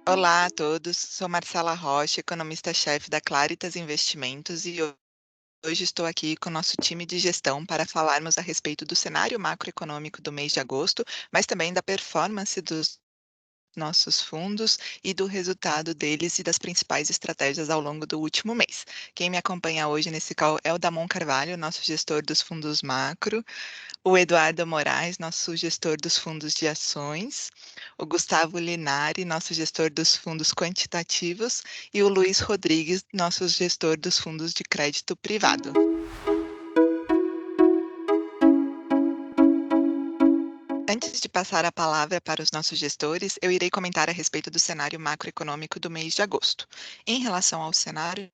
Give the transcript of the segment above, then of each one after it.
Olá a todos, sou Marcela Rocha, economista-chefe da Claritas Investimentos e hoje estou aqui com o nosso time de gestão para falarmos a respeito do cenário macroeconômico do mês de agosto, mas também da performance dos nossos fundos e do resultado deles e das principais estratégias ao longo do último mês. Quem me acompanha hoje nesse call é o Damon Carvalho, nosso gestor dos fundos macro, o Eduardo Moraes, nosso gestor dos fundos de ações, o Gustavo Linari, nosso gestor dos fundos quantitativos, e o Luiz Rodrigues, nosso gestor dos fundos de crédito privado. Antes de passar a palavra para os nossos gestores, eu irei comentar a respeito do cenário macroeconômico do mês de agosto. Em relação ao cenário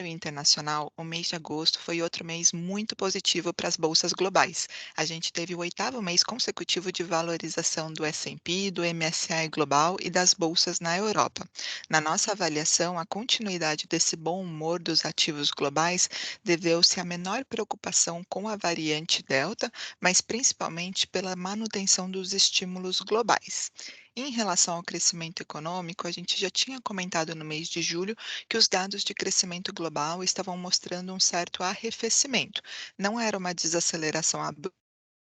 internacional, o mês de agosto foi outro mês muito positivo para as bolsas globais. A gente teve o oitavo mês consecutivo de valorização do S&P, do MSCI Global e das bolsas na Europa. Na nossa avaliação, a continuidade desse bom humor dos ativos globais deveu-se à menor preocupação com a variante Delta, mas principalmente pela manutenção dos estímulos globais. Em relação ao crescimento econômico, a gente já tinha comentado no mês de julho que os dados de crescimento global estavam mostrando um certo arrefecimento. Não era uma desaceleração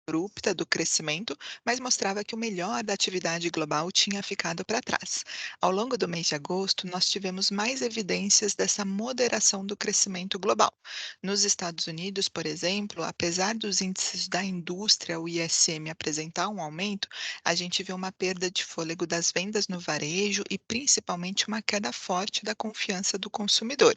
abrupta do crescimento, mas mostrava que o melhor da atividade global tinha ficado para trás. Ao longo do mês de agosto, nós tivemos mais evidências dessa moderação do crescimento global. Nos Estados Unidos, por exemplo, apesar dos índices da indústria, o ISM, apresentar um aumento, a gente vê uma perda de fôlego das vendas no varejo e principalmente uma queda forte da confiança do consumidor.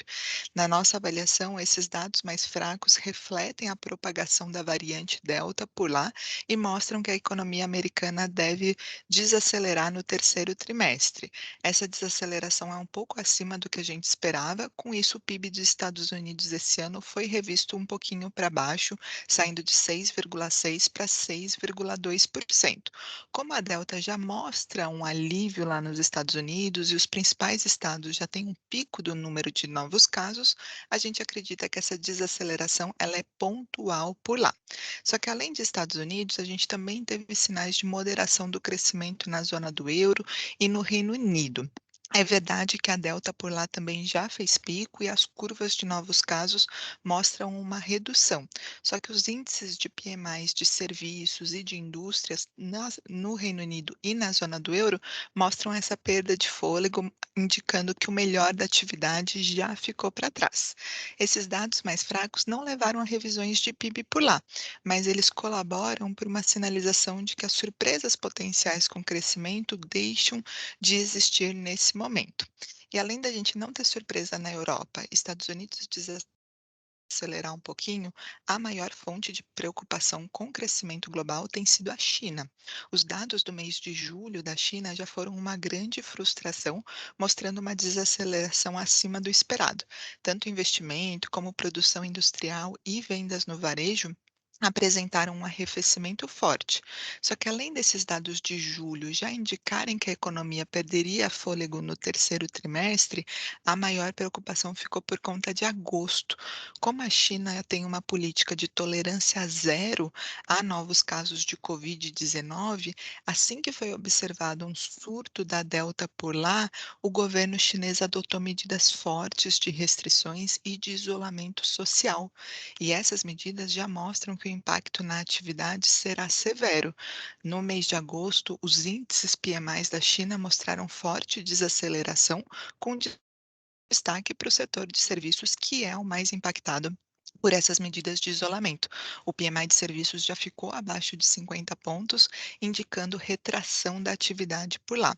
Na nossa avaliação, esses dados mais fracos refletem a propagação da variante Delta por lá e mostram que a economia americana deve desacelerar no terceiro trimestre. Essa desaceleração é um pouco acima do que a gente esperava, com isso, o PIB dos Estados Unidos esse ano foi revisto um pouquinho para baixo, saindo de 6,6% para 6,2%. Como a Delta já mostra um alívio lá nos Estados Unidos e os principais estados já têm um pico do número de novos casos, a gente acredita que essa desaceleração ela é pontual por lá. Só que além dos Estados Unidos, a gente também teve sinais de moderação do crescimento na zona do euro e no Reino Unido. É verdade que a Delta por lá também já fez pico e as curvas de novos casos mostram uma redução. Só que os índices de PMIs de serviços e de indústrias no Reino Unido e na zona do euro mostram essa perda de fôlego, indicando que o melhor da atividade já ficou para trás. Esses dados mais fracos não levaram a revisões de PIB por lá, mas eles colaboram para uma sinalização de que as surpresas potenciais com crescimento deixam de existir nesse momento. E além da gente não ter surpresa na Europa, Estados Unidos desacelerar um pouquinho, a maior fonte de preocupação com o crescimento global tem sido a China. Os dados do mês de julho da China já foram uma grande frustração, mostrando uma desaceleração acima do esperado. Tanto investimento como produção industrial e vendas no varejo apresentaram um arrefecimento forte. Só que além desses dados de julho já indicarem que a economia perderia fôlego no terceiro trimestre, a maior preocupação ficou por conta de agosto. Como a China tem uma política de tolerância zero a novos casos de Covid-19, assim que foi observado um surto da Delta por lá, o governo chinês adotou medidas fortes de restrições e de isolamento social. E essas medidas já mostram que o impacto na atividade será severo. No mês de agosto, os índices PMIs da China mostraram forte desaceleração, com destaque para o setor de serviços, que é o mais impactado por essas medidas de isolamento. O PMI de serviços já ficou abaixo de 50 pontos, indicando retração da atividade por lá.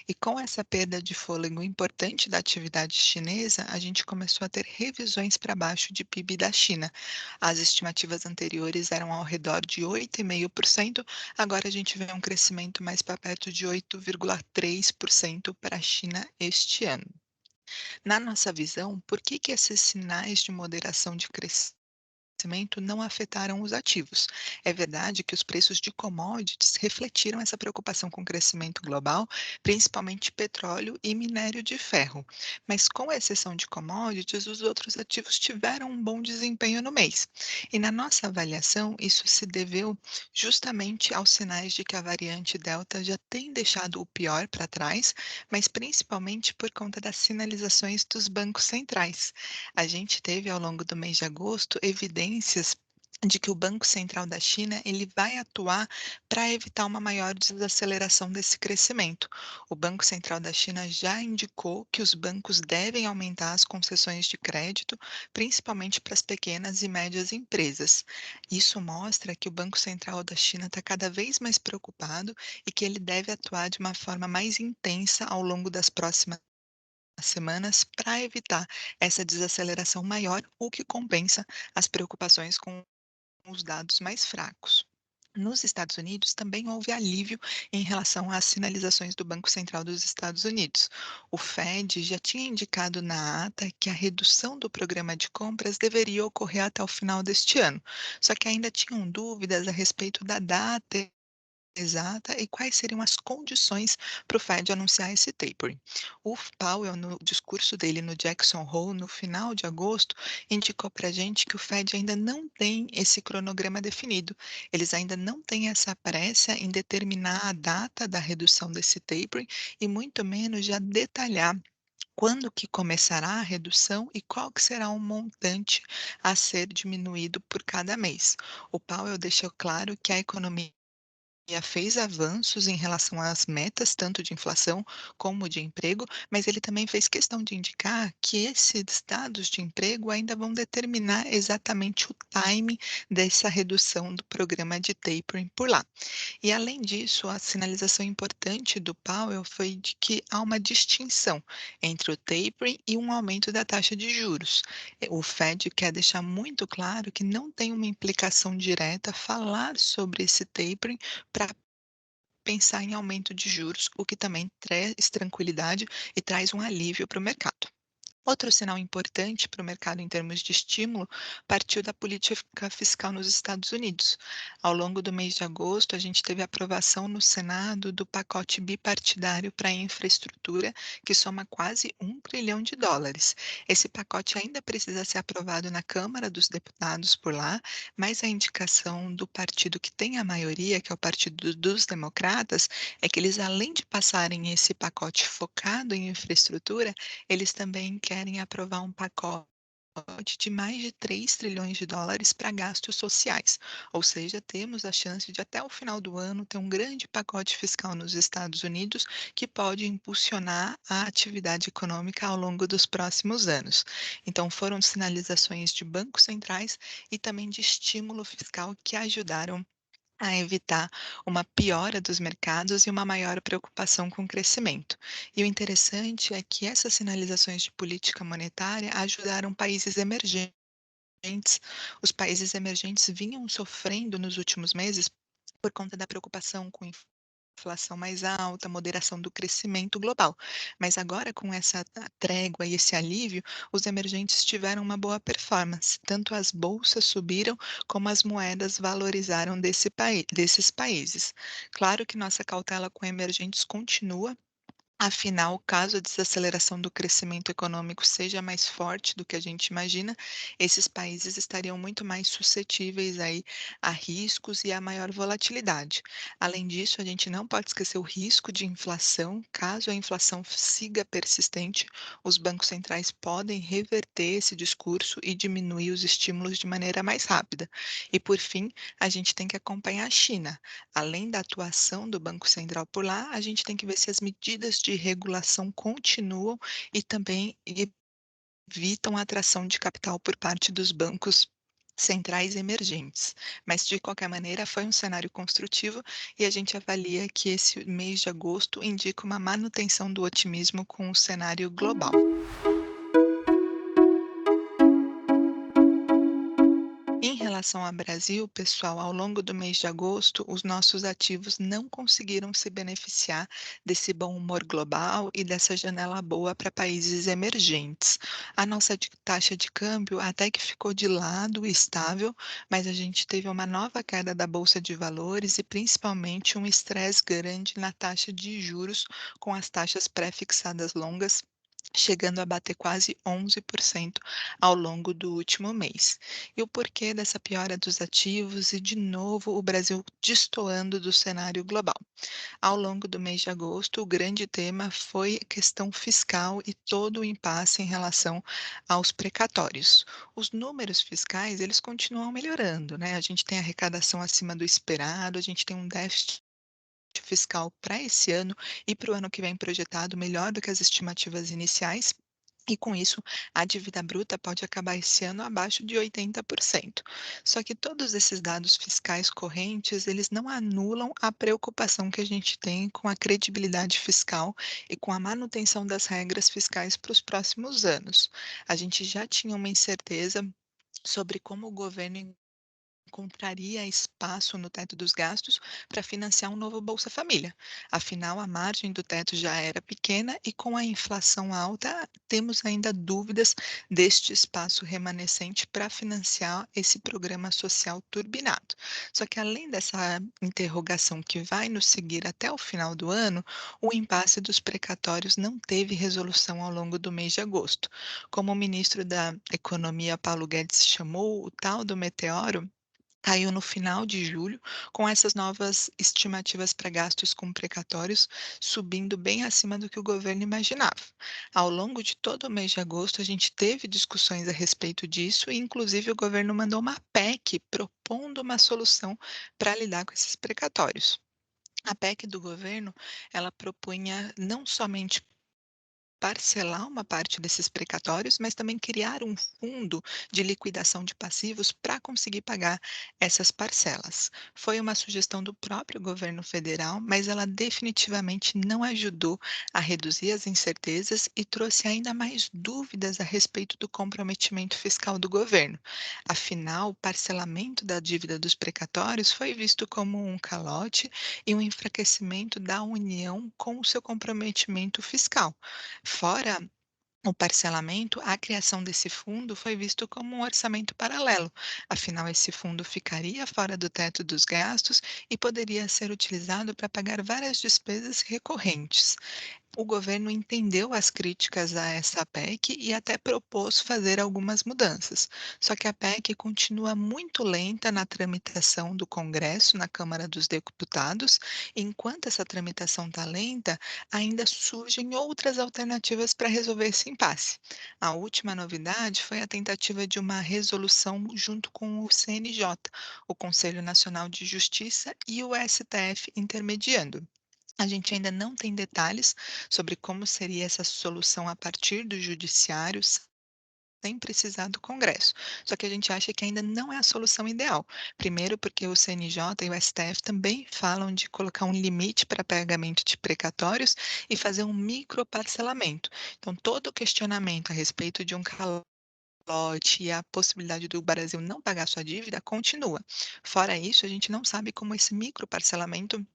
E com essa perda de fôlego importante da atividade chinesa, a gente começou a ter revisões para baixo de PIB da China. As estimativas anteriores eram ao redor de 8,5%, agora a gente vê um crescimento mais para perto de 8,3% para a China este ano. Na nossa visão, por que esses sinais de moderação de crescimento crescimento não afetaram os ativos. É verdade que os preços de commodities refletiram essa preocupação com o crescimento global, principalmente petróleo e minério de ferro. Mas, com exceção de commodities, os outros ativos tiveram um bom desempenho no mês. E, na nossa avaliação, isso se deveu justamente aos sinais de que a variante Delta já tem deixado o pior para trás, mas principalmente por conta das sinalizações dos bancos centrais. A gente teve ao longo do mês de agosto evidências de que o Banco Central da China ele vai atuar para evitar uma maior desaceleração desse crescimento. O Banco Central da China já indicou que os bancos devem aumentar as concessões de crédito, principalmente para as pequenas e médias empresas. Isso mostra que o Banco Central da China está cada vez mais preocupado e que ele deve atuar de uma forma mais intensa ao longo das próximas semanas para evitar essa desaceleração maior, o que compensa as preocupações com os dados mais fracos. Nos Estados Unidos, também houve alívio em relação às sinalizações do Banco Central dos Estados Unidos. O Fed já tinha indicado na ata que a redução do programa de compras deveria ocorrer até o final deste ano, só que ainda tinham dúvidas a respeito da data exata e quais seriam as condições para o Fed anunciar esse tapering. O Powell, no discurso dele no Jackson Hole, no final de agosto, indicou para a gente que o Fed ainda não tem esse cronograma definido. Eles ainda não têm essa pressa em determinar a data da redução desse tapering e muito menos já detalhar quando que começará a redução e qual que será o montante a ser diminuído por cada mês. O Powell deixou claro que a economia fez avanços em relação às metas, tanto de inflação como de emprego, mas ele também fez questão de indicar que esses dados de emprego ainda vão determinar exatamente o time dessa redução do programa de tapering por lá. E, além disso, a sinalização importante do Powell foi de que há uma distinção entre o tapering e um aumento da taxa de juros. O Fed quer deixar muito claro que não tem uma implicação direta falar sobre esse tapering para pensar em aumento de juros, o que também traz tranquilidade e traz um alívio para o mercado. Outro sinal importante para o mercado em termos de estímulo partiu da política fiscal nos Estados Unidos. Ao longo do mês de agosto, a gente teve aprovação no Senado do pacote bipartidário para a infraestrutura, que soma quase US$ 1 trilhão. Esse pacote ainda precisa ser aprovado na Câmara dos Deputados por lá, mas a indicação do partido que tem a maioria, que é o Partido dos Democratas, é que eles, além de passarem esse pacote focado em infraestrutura, eles também querem aprovar um pacote de mais de US$ 3 trilhões para gastos sociais, ou seja, temos a chance de até o final do ano ter um grande pacote fiscal nos Estados Unidos que pode impulsionar a atividade econômica ao longo dos próximos anos. Então, foram sinalizações de bancos centrais e também de estímulo fiscal que ajudaram a evitar uma piora dos mercados e uma maior preocupação com o crescimento. E o interessante é que essas sinalizações de política monetária ajudaram países emergentes. Os países emergentes vinham sofrendo nos últimos meses por conta da preocupação com inflação mais alta, moderação do crescimento global. Mas agora, com essa trégua e esse alívio, os emergentes tiveram uma boa performance. Tanto as bolsas subiram, como as moedas valorizaram desses países. Claro que nossa cautela com emergentes continua. Afinal, caso a desaceleração do crescimento econômico seja mais forte do que a gente imagina, esses países estariam muito mais suscetíveis aí a riscos e a maior volatilidade. Além disso, a gente não pode esquecer o risco de inflação. Caso a inflação siga persistente, os bancos centrais podem reverter esse discurso e diminuir os estímulos de maneira mais rápida. E, por fim, a gente tem que acompanhar a China. Além da atuação do Banco Central por lá, a gente tem que ver se as medidas de regulação continuam e também evitam a atração de capital por parte dos bancos centrais emergentes. Mas, de qualquer maneira, foi um cenário construtivo e a gente avalia que esse mês de agosto indica uma manutenção do otimismo com o cenário global. Em relação ao Brasil, pessoal, ao longo do mês de agosto, os nossos ativos não conseguiram se beneficiar desse bom humor global e dessa janela boa para países emergentes. A nossa taxa de câmbio até que ficou de lado, estável, mas a gente teve uma nova queda da Bolsa de Valores e principalmente um estresse grande na taxa de juros, com as taxas pré-fixadas longas chegando a bater quase 11% ao longo do último mês. E o porquê dessa piora dos ativos e, de novo, o Brasil destoando do cenário global. Ao longo do mês de agosto, o grande tema foi a questão fiscal e todo o impasse em relação aos precatórios. Os números fiscais, eles continuam melhorando, né? A gente tem arrecadação acima do esperado, a gente tem um déficit fiscal para esse ano e para o ano que vem projetado melhor do que as estimativas iniciais. E com isso, a dívida bruta pode acabar esse ano abaixo de 80%. Só que todos esses dados fiscais correntes, eles não anulam a preocupação que a gente tem com a credibilidade fiscal e com a manutenção das regras fiscais para os próximos anos. A gente já tinha uma incerteza sobre como o governo encontraria espaço no teto dos gastos para financiar um novo Bolsa Família. Afinal, a margem do teto já era pequena e com a inflação alta, temos ainda dúvidas deste espaço remanescente para financiar esse programa social turbinado. Só que além dessa interrogação que vai nos seguir até o final do ano, o impasse dos precatórios não teve resolução ao longo do mês de agosto. Como o ministro da Economia, Paulo Guedes, chamou o tal do meteoro, caiu no final de julho, com essas novas estimativas para gastos com precatórios subindo bem acima do que o governo imaginava. Ao longo de todo o mês de agosto, a gente teve discussões a respeito disso e, inclusive, o governo mandou uma PEC propondo uma solução para lidar com esses precatórios. A PEC do governo, ela propunha não somente parcelar uma parte desses precatórios, mas também criar um fundo de liquidação de passivos para conseguir pagar essas parcelas. Foi uma sugestão do próprio governo federal, mas ela definitivamente não ajudou a reduzir as incertezas e trouxe ainda mais dúvidas a respeito do comprometimento fiscal do governo. Afinal, o parcelamento da dívida dos precatórios foi visto como um calote e um enfraquecimento da União com o seu comprometimento fiscal. Fora o parcelamento, a criação desse fundo foi visto como um orçamento paralelo. Afinal, esse fundo ficaria fora do teto dos gastos e poderia ser utilizado para pagar várias despesas recorrentes. O governo entendeu as críticas a essa PEC e até propôs fazer algumas mudanças. Só que a PEC continua muito lenta na tramitação do Congresso, na Câmara dos Deputados. E enquanto essa tramitação está lenta, ainda surgem outras alternativas para resolver esse impasse. A última novidade foi a tentativa de uma resolução junto com o CNJ, o Conselho Nacional de Justiça, e o STF intermediando. A gente ainda não tem detalhes sobre como seria essa solução a partir do judiciário, sem precisar do Congresso. Só que a gente acha que ainda não é a solução ideal. Primeiro, porque o CNJ e o STF também falam de colocar um limite para pagamento de precatórios e fazer um microparcelamento. Então, todo o questionamento a respeito de um calote e a possibilidade do Brasil não pagar sua dívida continua. Fora isso, a gente não sabe como esse microparcelamento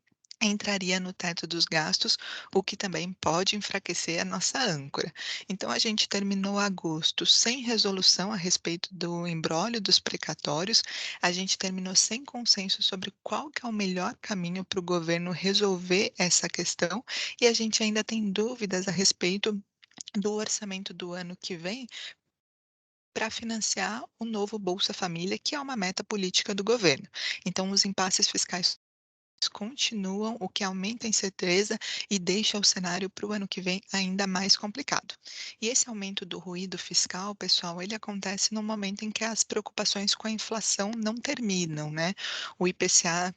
entraria no teto dos gastos, o que também pode enfraquecer a nossa âncora. Então, a gente terminou agosto sem resolução a respeito do imbróglio dos precatórios, a gente terminou sem consenso sobre qual que é o melhor caminho para o governo resolver essa questão, e a gente ainda tem dúvidas a respeito do orçamento do ano que vem para financiar o novo Bolsa Família, que é uma meta política do governo. Então, os impasses fiscais continuam, o que aumenta a incerteza e deixa o cenário para o ano que vem ainda mais complicado. E esse aumento do ruído fiscal, pessoal, ele acontece no momento em que as preocupações com a inflação não terminam, né? O IPCA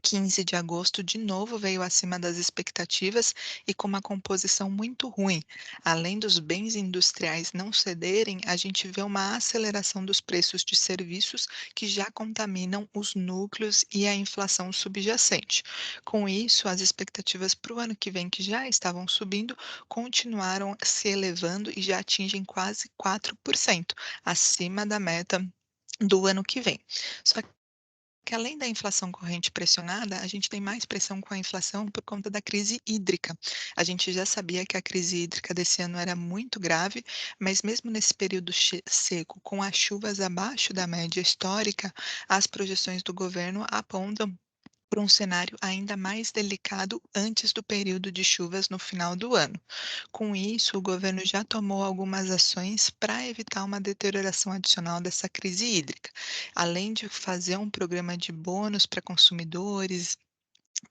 15 de agosto, de novo, veio acima das expectativas e com uma composição muito ruim. Além dos bens industriais não cederem, a gente vê uma aceleração dos preços de serviços que já contaminam os núcleos e a inflação subjacente. Com isso, as expectativas para o ano que vem, que já estavam subindo, continuaram se elevando e já atingem quase 4%, acima da meta do ano que vem. Só que além da inflação corrente pressionada, a gente tem mais pressão com a inflação por conta da crise hídrica. A gente já sabia que a crise hídrica desse ano era muito grave, mas mesmo nesse período seco, com as chuvas abaixo da média histórica, as projeções do governo apontam para um cenário ainda mais delicado antes do período de chuvas no final do ano. Com isso, o governo já tomou algumas ações para evitar uma deterioração adicional dessa crise hídrica, além de fazer um programa de bônus para consumidores,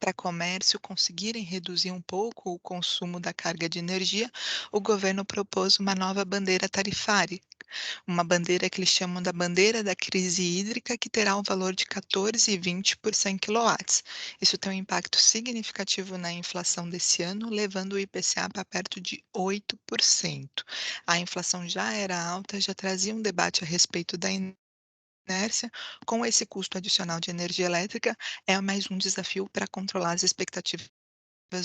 para comércio conseguirem reduzir um pouco o consumo da carga de energia, o governo propôs uma nova bandeira tarifária, uma bandeira que eles chamam da bandeira da crise hídrica, que terá um valor de 14,20 por 100 quilowatts. Isso tem um impacto significativo na inflação desse ano, levando o IPCA para perto de 8%. A inflação já era alta, já trazia um debate a respeito da inércia, com esse custo adicional de energia elétrica, é mais um desafio para controlar as expectativas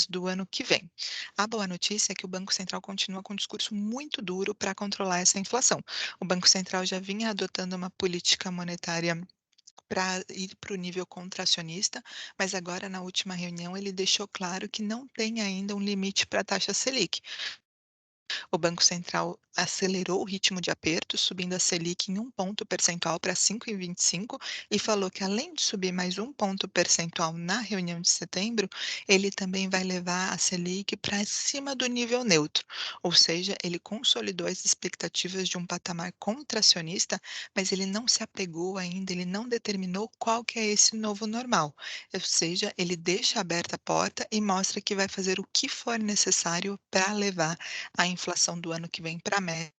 do ano que vem. A boa notícia é que o Banco Central continua com um discurso muito duro para controlar essa inflação. O Banco Central já vinha adotando uma política monetária para ir para o nível contracionista, mas agora, na última reunião, ele deixou claro que não tem ainda um limite para a taxa Selic. O Banco Central acelerou o ritmo de aperto, subindo a Selic em 1 ponto percentual para 5,25 e falou que, além de subir mais 1 ponto percentual na reunião de setembro, ele também vai levar a Selic para cima do nível neutro, ou seja, ele consolidou as expectativas de um patamar contracionista, mas ele não se apegou ainda, ele não determinou qual que é esse novo normal, ou seja, ele deixa aberta a porta e mostra que vai fazer o que for necessário para levar a inflação do ano que vem para a meta,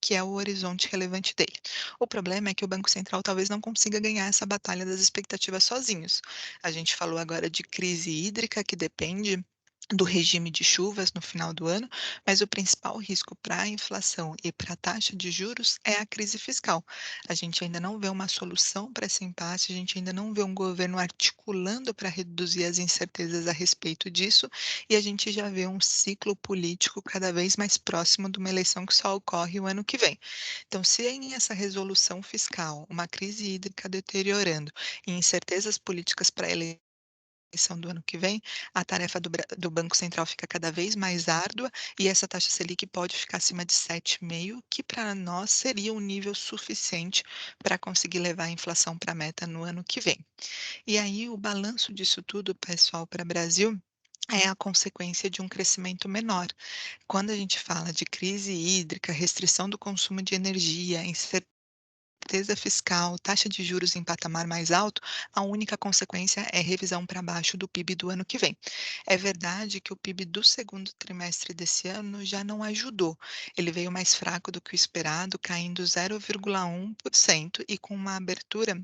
que é o horizonte relevante dele. O problema é que o Banco Central talvez não consiga ganhar essa batalha das expectativas sozinhos. A gente falou agora de crise hídrica, que depende do regime de chuvas no final do ano, mas o principal risco para a inflação e para a taxa de juros é a crise fiscal. A gente ainda não vê uma solução para esse impasse, a gente ainda não vê um governo articulando para reduzir as incertezas a respeito disso, e a gente já vê um ciclo político cada vez mais próximo de uma eleição que só ocorre o ano que vem. Então, se em essa resolução fiscal, uma crise hídrica deteriorando e incertezas políticas para a eleição do ano que vem, a tarefa do Banco Central fica cada vez mais árdua e essa taxa Selic pode ficar acima de 7,5, que para nós seria um nível suficiente para conseguir levar a inflação para a meta no ano que vem. E aí, o balanço disso tudo, pessoal, para o Brasil, é a consequência de um crescimento menor. Quando a gente fala de crise hídrica, restrição do consumo de energia, incerteza fiscal, taxa de juros em patamar mais alto, a única consequência é revisão para baixo do PIB do ano que vem. É verdade que o PIB do segundo trimestre desse ano já não ajudou. Ele veio mais fraco do que o esperado, caindo 0,1% e com uma abertura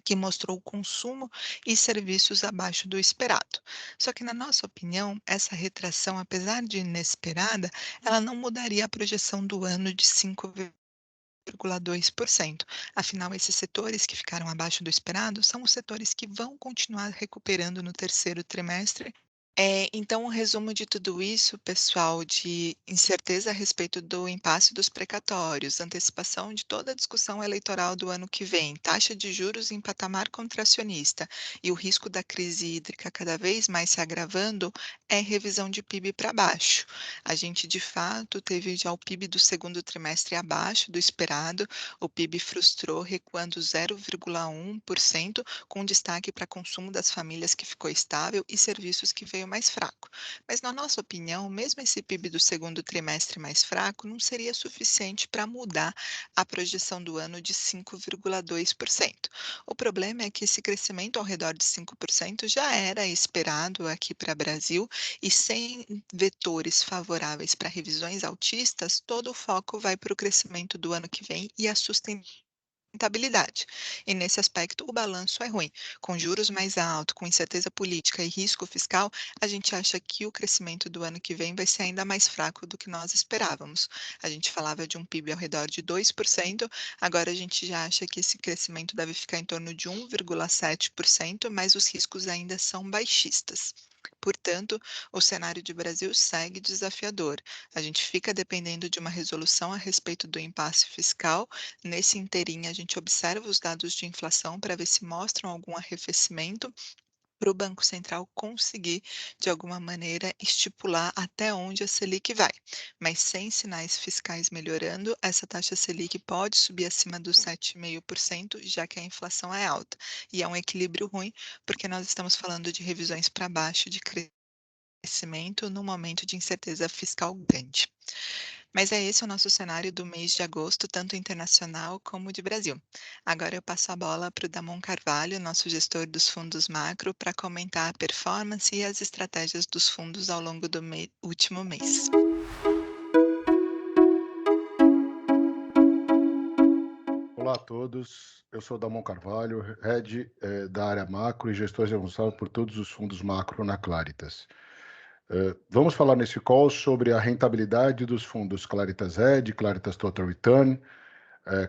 que mostrou consumo e serviços abaixo do esperado. Só que, na nossa opinião, essa retração, apesar de inesperada, ela não mudaria a projeção do ano de 5,2%. Afinal, esses setores que ficaram abaixo do esperado são os setores que vão continuar recuperando no terceiro trimestre. Então, o resumo de tudo isso, pessoal, de incerteza a respeito do impasse dos precatórios, antecipação de toda a discussão eleitoral do ano que vem, taxa de juros em patamar contracionista e o risco da crise hídrica cada vez mais se agravando, é revisão de PIB para baixo. A gente, de fato, teve já o PIB do segundo trimestre abaixo do esperado, o PIB frustrou, recuando 0,1%, com destaque para consumo das famílias que ficou estável e serviços que veio mais fraco. Mas, na nossa opinião, mesmo esse PIB do segundo trimestre mais fraco não seria suficiente para mudar a projeção do ano de 5,2%. O problema é que esse crescimento ao redor de 5% já era esperado aqui para o Brasil e sem vetores favoráveis para revisões altistas, todo o foco vai para o crescimento do ano que vem e a sustentabilidade. E nesse aspecto, o balanço é ruim. Com juros mais altos, com incerteza política e risco fiscal, a gente acha que o crescimento do ano que vem vai ser ainda mais fraco do que nós esperávamos. A gente falava de um PIB ao redor de 2%, agora a gente já acha que esse crescimento deve ficar em torno de 1,7%, mas os riscos ainda são baixistas. Portanto, o cenário de Brasil segue desafiador. A gente fica dependendo de uma resolução a respeito do impasse fiscal. Nesse inteirinho, a gente observa os dados de inflação para ver se mostram algum arrefecimento para o Banco Central conseguir, de alguma maneira, estipular até onde a Selic vai. Mas sem sinais fiscais melhorando, essa taxa Selic pode subir acima dos 7,5%, já que a inflação é alta. E é um equilíbrio ruim, porque nós estamos falando de revisões para baixo de crescimento num momento de incerteza fiscal grande. Mas é esse o nosso cenário do mês de agosto, tanto internacional como de Brasil. Agora eu passo a bola para o Damon Carvalho, nosso gestor dos fundos macro, para comentar a performance e as estratégias dos fundos ao longo do último mês. Olá a todos, eu sou Damon Carvalho, Head da área macro e gestor responsável por todos os fundos macro na Claritas. Vamos falar nesse call sobre a rentabilidade dos fundos Claritas Red, Claritas Total Return,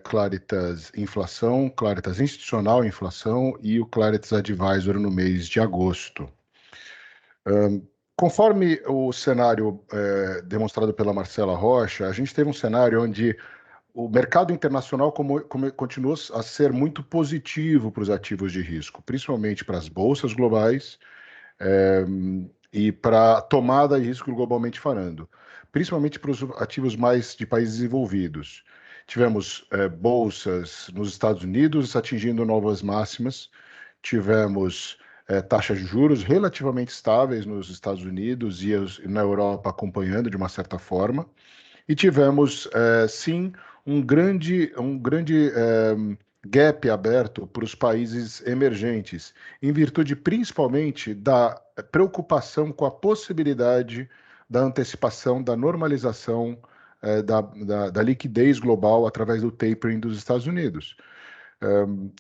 Claritas Inflação, Claritas Institucional Inflação e o Claritas Advisor no mês de agosto. Conforme o cenário demonstrado pela Marcela Rocha, a gente teve um cenário onde o mercado internacional continua a ser muito positivo para os ativos de risco, principalmente para as bolsas globais e para a tomada de risco globalmente falando, principalmente para os ativos mais de países desenvolvidos. Tivemos bolsas nos Estados Unidos atingindo novas máximas, tivemos taxas de juros relativamente estáveis nos Estados Unidos e na Europa acompanhando de uma certa forma, e tivemos, sim, um grande gap aberto para os países emergentes, em virtude principalmente da preocupação com a possibilidade da antecipação, da normalização da liquidez global através do tapering dos Estados Unidos.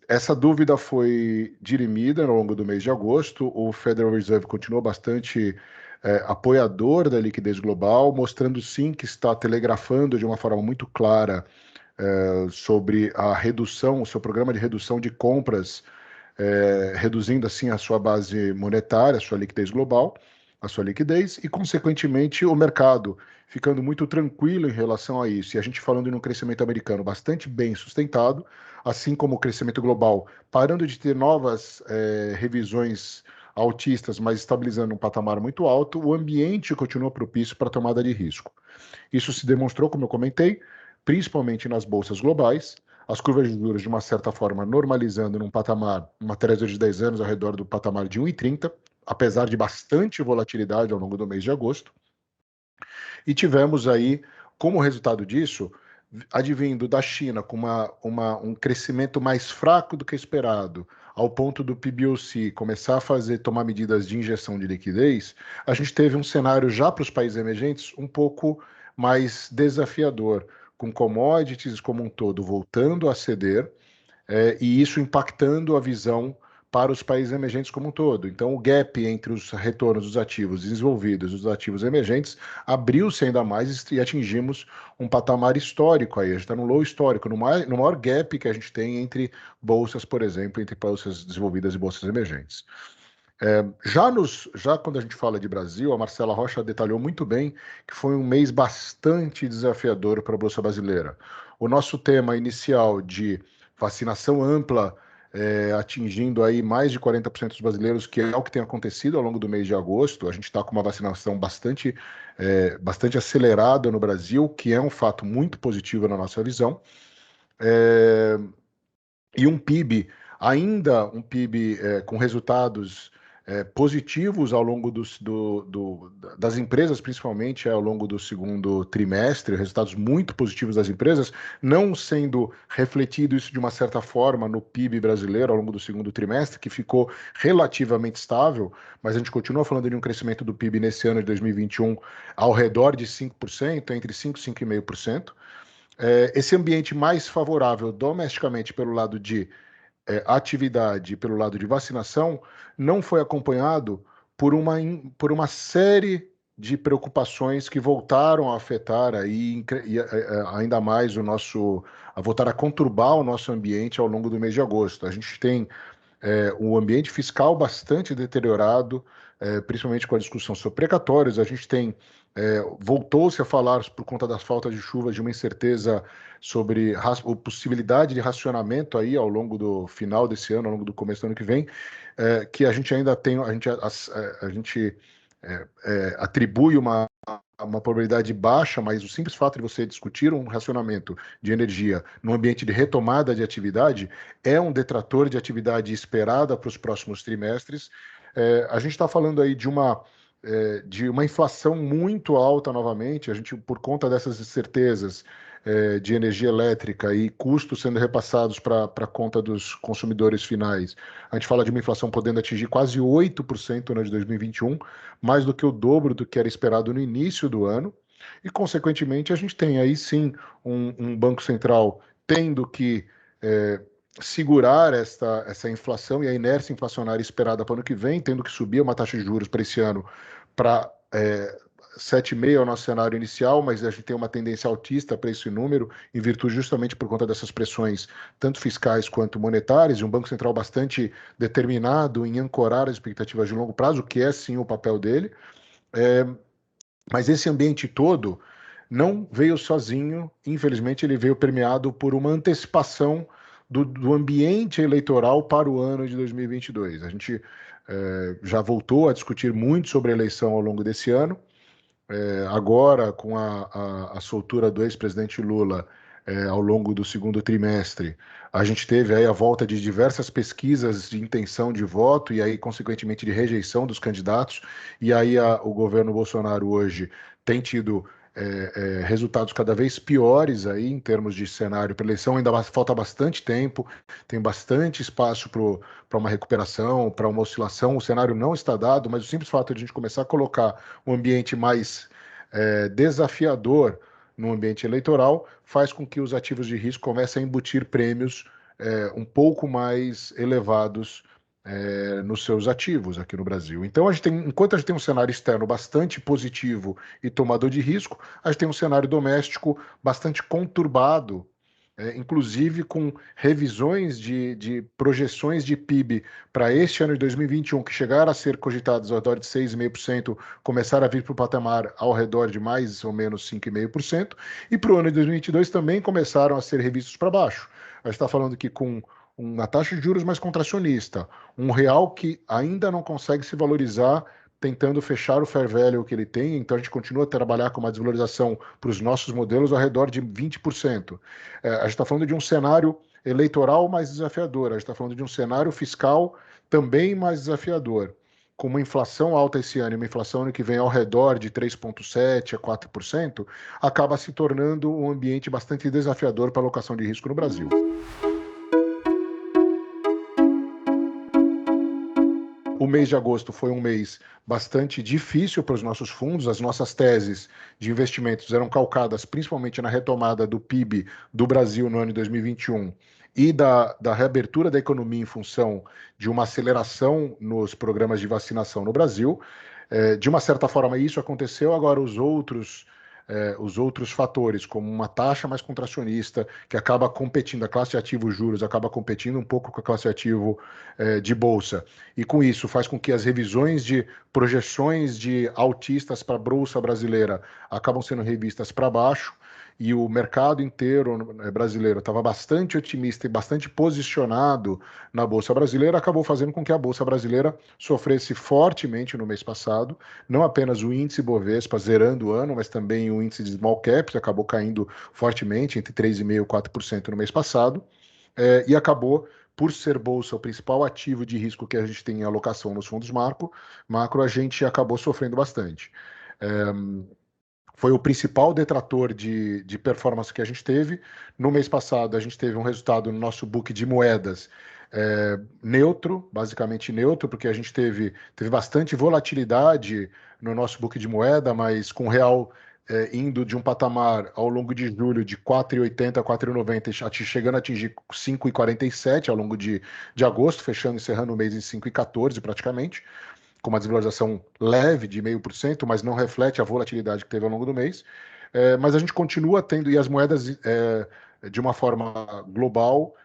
Essa dúvida foi dirimida ao longo do mês de agosto. O Federal Reserve continuou bastante apoiador da liquidez global, mostrando sim que está telegrafando de uma forma muito clara sobre a redução, o seu programa de redução de compras, reduzindo assim a sua base monetária, a sua liquidez global, a sua liquidez, e consequentemente o mercado ficando muito tranquilo em relação a isso. E a gente falando de um crescimento americano bastante bem sustentado, assim como o crescimento global parando de ter novas revisões altistas, mas estabilizando um patamar muito alto, o ambiente continua propício para a tomada de risco. Isso se demonstrou, como eu comentei, principalmente nas bolsas globais, as curvas de juros, de uma certa forma, normalizando num patamar, uma Treasury de 10 anos ao redor do patamar de 1,30, apesar de bastante volatilidade ao longo do mês de agosto. E tivemos aí, como resultado disso, advindo da China com um crescimento mais fraco do que esperado, ao ponto do PBOC começar a tomar medidas de injeção de liquidez, a gente teve um cenário já para os países emergentes um pouco mais desafiador, com commodities como um todo voltando a ceder, e isso impactando a visão para os países emergentes como um todo. Então, o gap entre os retornos dos ativos desenvolvidos e os ativos emergentes abriu-se ainda mais e atingimos um patamar histórico aí. A gente está no low histórico, no maior gap que a gente tem entre bolsas, por exemplo, entre bolsas desenvolvidas e bolsas emergentes. Já quando a gente fala de Brasil, a Marcela Rocha detalhou muito bem que foi um mês bastante desafiador para a Bolsa Brasileira. O nosso tema inicial de vacinação ampla, atingindo aí mais de 40% dos brasileiros, que é o que tem acontecido ao longo do mês de agosto. A gente está com uma vacinação bastante acelerada no Brasil, que é um fato muito positivo na nossa visão. E um PIB, ainda um PIB com resultados positivos ao longo das empresas, principalmente ao longo do segundo trimestre, resultados muito positivos das empresas, não sendo refletido isso de uma certa forma no PIB brasileiro ao longo do segundo trimestre, que ficou relativamente estável, mas a gente continua falando de um crescimento do PIB nesse ano de 2021 ao redor de 5%, entre 5% e 5,5%. Esse ambiente mais favorável domesticamente pelo lado de atividade, pelo lado de vacinação, não foi acompanhado por uma série de preocupações que voltaram a afetar aí, ainda mais a voltar a conturbar o nosso ambiente ao longo do mês de agosto. A gente tem o ambiente fiscal bastante deteriorado, principalmente com a discussão sobre precatórios. A gente tem voltou-se a falar, por conta das faltas de chuvas, de uma incerteza sobre a possibilidade de racionamento aí ao longo do final desse ano, ao longo do começo do ano que vem, que a gente ainda tem, a gente atribui uma probabilidade baixa, mas o simples fato de você discutir um racionamento de energia num ambiente de retomada de atividade é um detrator de atividade esperada para os próximos trimestres. A gente está falando aí de uma inflação muito alta novamente, a gente, por conta dessas incertezas de energia elétrica e custos sendo repassados para a conta dos consumidores finais, a gente fala de uma inflação podendo atingir quase 8% no ano de 2021, mais do que o dobro do que era esperado no início do ano, e, consequentemente, a gente tem aí sim um Banco Central tendo que segurar essa inflação e a inércia inflacionária esperada para o ano que vem, tendo que subir uma taxa de juros para esse ano para 7,5 é o nosso cenário inicial, mas a gente tem uma tendência altista para esse número, em virtude justamente por conta dessas pressões, tanto fiscais quanto monetárias, e um Banco Central bastante determinado em ancorar as expectativas de longo prazo, que é sim o papel dele. Mas esse ambiente todo não veio sozinho, infelizmente ele veio permeado por uma antecipação do ambiente eleitoral para o ano de 2022. A gente já voltou a discutir muito sobre a eleição ao longo desse ano. Agora, com a soltura do ex-presidente Lula ao longo do segundo trimestre, a gente teve aí a volta de diversas pesquisas de intenção de voto e aí, consequentemente, de rejeição dos candidatos. E aí o governo Bolsonaro hoje tem tido resultados cada vez piores aí em termos de cenário para eleição. Ainda falta bastante tempo, tem bastante espaço para uma recuperação, para uma oscilação. O cenário não está dado, mas o simples fato de a gente começar a colocar um ambiente mais desafiador no ambiente eleitoral faz com que os ativos de risco comecem a embutir prêmios um pouco mais elevados nos seus ativos aqui no Brasil. Então, enquanto a gente tem um cenário externo bastante positivo e tomador de risco, a gente tem um cenário doméstico bastante conturbado, inclusive com revisões de projeções de PIB para este ano de 2021, que chegaram a ser cogitadas ao redor de 6,5%, começaram a vir para o patamar ao redor de mais ou menos 5,5%, e para o ano de 2022 também começaram a ser revistos para baixo. A gente está falando que com uma taxa de juros mais contracionista, um real que ainda não consegue se valorizar, tentando fechar o fair value que ele tem, então a gente continua a trabalhar com uma desvalorização para os nossos modelos ao redor de 20%. A gente está falando de um cenário eleitoral mais desafiador, a gente está falando de um cenário fiscal também mais desafiador, com uma inflação alta esse ano e uma inflação ano que vem ao redor de 3,7% a 4%, acaba se tornando um ambiente bastante desafiador para a alocação de risco no Brasil. O mês de agosto foi um mês bastante difícil para os nossos fundos. As nossas teses de investimentos eram calcadas principalmente na retomada do PIB do Brasil no ano de 2021 e da reabertura da economia em função de uma aceleração nos programas de vacinação no Brasil. De uma certa forma, isso aconteceu. Agora, os outros fatores, como uma taxa mais contracionista, que acaba competindo, a classe de ativo juros acaba competindo um pouco com a classe de ativo de bolsa, e com isso faz com que as revisões de projeções de altistas para a bolsa brasileira acabam sendo revistas para baixo, e o mercado inteiro brasileiro estava bastante otimista e bastante posicionado na Bolsa Brasileira, acabou fazendo com que a Bolsa Brasileira sofresse fortemente no mês passado, não apenas o índice Bovespa zerando o ano, mas também o índice de Small Caps acabou caindo fortemente, entre 3,5% e 4% no mês passado, e acabou, por ser bolsa o principal ativo de risco que a gente tem em alocação nos fundos macro, a gente acabou sofrendo bastante. Foi o principal detrator de performance que a gente teve. No mês passado, a gente teve um resultado no nosso book de moedas neutro, basicamente neutro, porque a gente teve bastante volatilidade no nosso book de moeda, mas com o real indo de um patamar ao longo de julho de 4,80 a 4,90, chegando a atingir 5,47 ao longo de agosto, fechando e encerrando o mês em 5,14 praticamente, com uma desvalorização leve de 0,5%, mas não reflete a volatilidade que teve ao longo do mês. Mas a gente continua tendo, e as moedas, de uma forma global,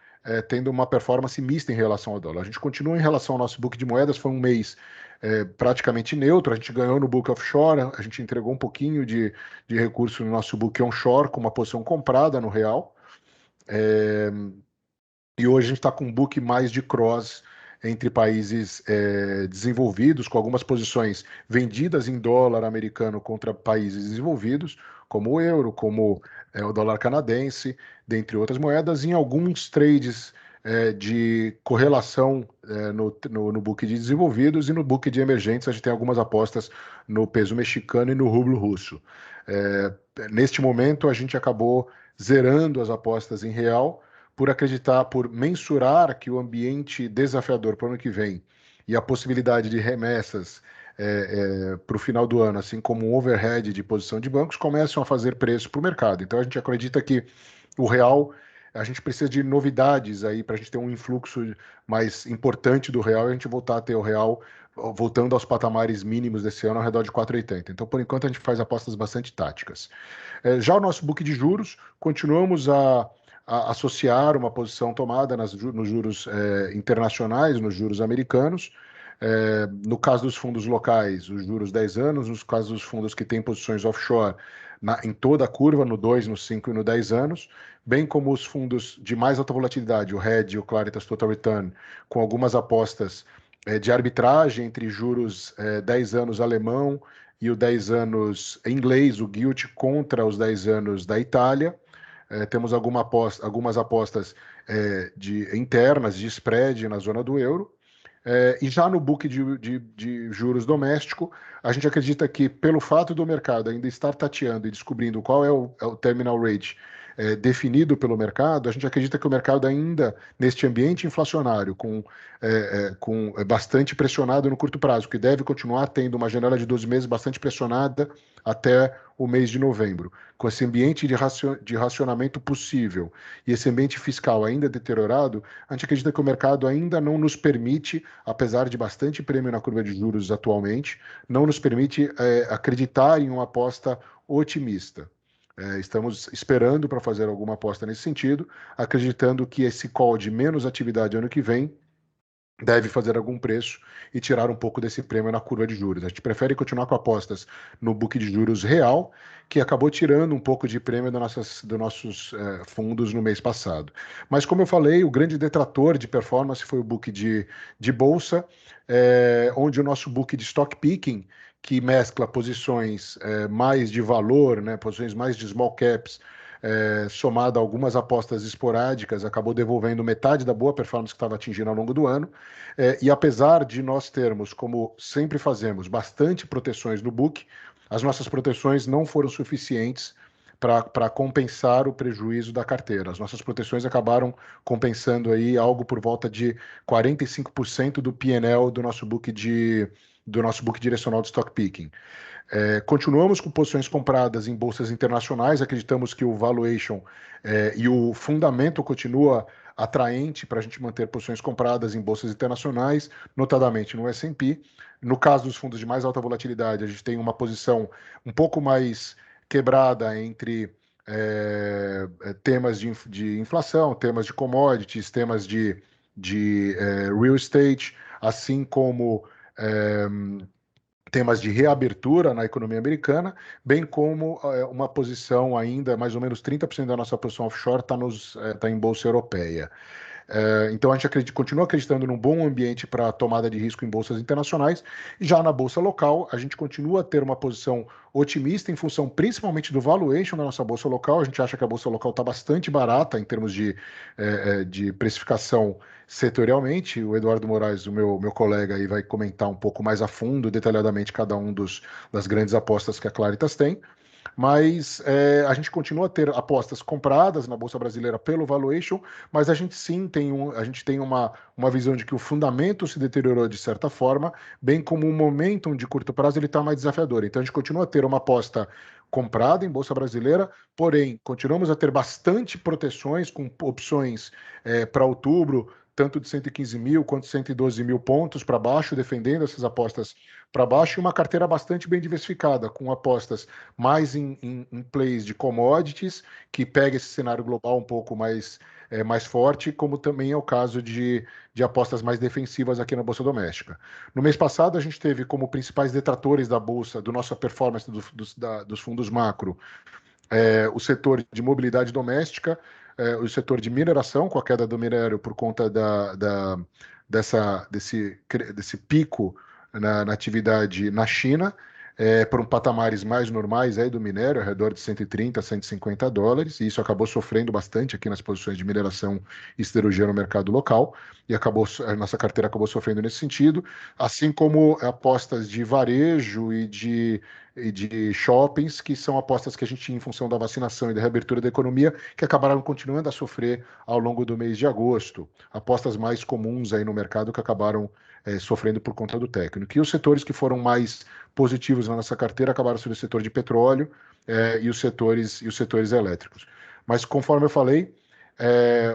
tendo uma performance mista em relação ao dólar. A gente continua em relação ao nosso book de moedas, foi um mês praticamente neutro, a gente ganhou no book offshore, a gente entregou um pouquinho de recurso no nosso book onshore, com uma posição comprada no real, e hoje a gente está com um book mais de cross entre países desenvolvidos, com algumas posições vendidas em dólar americano contra países desenvolvidos, como o euro, como o dólar canadense, dentre outras moedas, em alguns trades de correlação no book de desenvolvidos, e no book de emergentes a gente tem algumas apostas no peso mexicano e no rublo russo. Neste momento a gente acabou zerando as apostas em real, por acreditar, por mensurar que o ambiente desafiador para o ano que vem e a possibilidade de remessas para o final do ano, assim como um overhead de posição de bancos, começam a fazer preço para o mercado. Então a gente acredita que o real, a gente precisa de novidades aí para a gente ter um influxo mais importante do real e a gente voltar a ter o real voltando aos patamares mínimos desse ano ao redor de 4,80. Então, por enquanto, a gente faz apostas bastante táticas. Já o nosso book de juros, continuamos a associar uma posição tomada nos juros internacionais, nos juros americanos. No caso dos fundos locais, os juros 10 anos, nos casos dos fundos que têm posições offshore, em toda a curva, no 2, no 5 e no 10 anos, bem como os fundos de mais alta volatilidade, o Hedge, o Claritas Total Return, com algumas apostas de arbitragem entre juros 10 anos alemão e o 10 anos inglês, o Gilt, contra os 10 anos da Itália. Temos algumas apostas internas de spread na zona do euro. E já no book de juros doméstico, a gente acredita que, pelo fato do mercado ainda estar tateando e descobrindo qual é o terminal rate definido pelo mercado, a gente acredita que o mercado ainda, neste ambiente inflacionário, com bastante pressionado no curto prazo, que deve continuar tendo uma janela de 12 meses bastante pressionada até o mês de novembro, com esse ambiente de racionamento possível e esse ambiente fiscal ainda deteriorado, a gente acredita que o mercado ainda não nos permite, apesar de bastante prêmio na curva de juros atualmente, não nos permite acreditar em uma aposta otimista. Estamos esperando para fazer alguma aposta nesse sentido, acreditando que esse call de menos atividade ano que vem deve fazer algum preço e tirar um pouco desse prêmio na curva de juros. A gente prefere continuar com apostas no book de juros real, que acabou tirando um pouco de prêmio dos nossos fundos no mês passado. Mas, como eu falei, o grande detrator de performance foi o book de bolsa, onde o nosso book de stock picking, que mescla posições mais de valor, né, posições mais de small caps, somado a algumas apostas esporádicas, acabou devolvendo metade da boa performance que estava atingindo ao longo do ano. E apesar de nós termos, como sempre fazemos, bastante proteções no book, as nossas proteções não foram suficientes para compensar o prejuízo da carteira. As nossas proteções acabaram compensando aí algo por volta de 45% do P&L do nosso book direcional de stock picking. Continuamos com posições compradas em bolsas internacionais, acreditamos que o valuation e o fundamento continua atraente para a gente manter posições compradas em bolsas internacionais, notadamente no S&P. No caso dos fundos de mais alta volatilidade, a gente tem uma posição um pouco mais quebrada entre temas de inflação, temas de commodities, temas de real estate, assim como temas de reabertura na economia americana, bem como uma posição ainda, mais ou menos 30% da nossa posição offshore está em bolsa europeia. Então a gente continua acreditando num bom ambiente para tomada de risco em bolsas internacionais. E já na bolsa local, a gente continua a ter uma posição otimista em função principalmente do valuation da nossa bolsa local. A gente acha que a bolsa local está bastante barata em termos de precificação setorialmente. O Eduardo Moraes, o meu colega, aí vai comentar um pouco mais a fundo, detalhadamente, cada um das grandes apostas que a Claritas tem. Mas a gente continua a ter apostas compradas na Bolsa Brasileira pelo valuation, mas a gente sim tem uma visão de que o fundamento se deteriorou de certa forma, bem como o momentum de curto prazo ele está mais desafiador. Então a gente continua a ter uma aposta comprada em Bolsa Brasileira, porém continuamos a ter bastante proteções com opções para outubro, tanto de 115 mil quanto 112 mil pontos para baixo, defendendo essas apostas para baixo, e uma carteira bastante bem diversificada, com apostas mais em plays de commodities, que pega esse cenário global um pouco mais forte, como também é o caso de apostas mais defensivas aqui na Bolsa Doméstica. No mês passado, a gente teve como principais detratores da Bolsa, do nossa performance dos fundos macro, o setor de mobilidade doméstica, o setor de mineração, com a queda do minério por conta desse pico na atividade na China, por patamares mais normais aí do minério, ao redor de 130 a 150 dólares, e isso acabou sofrendo bastante aqui nas posições de mineração e siderurgia no mercado local, e a nossa carteira acabou sofrendo nesse sentido, assim como apostas de varejo e de shoppings, que são apostas que a gente tinha em função da vacinação e da reabertura da economia, que acabaram continuando a sofrer ao longo do mês de agosto. Apostas mais comuns aí no mercado que acabaram sofrendo por conta do técnico. E os setores que foram mais positivos na nossa carteira acabaram sendo o setor de petróleo e os setores elétricos. Mas, conforme eu falei,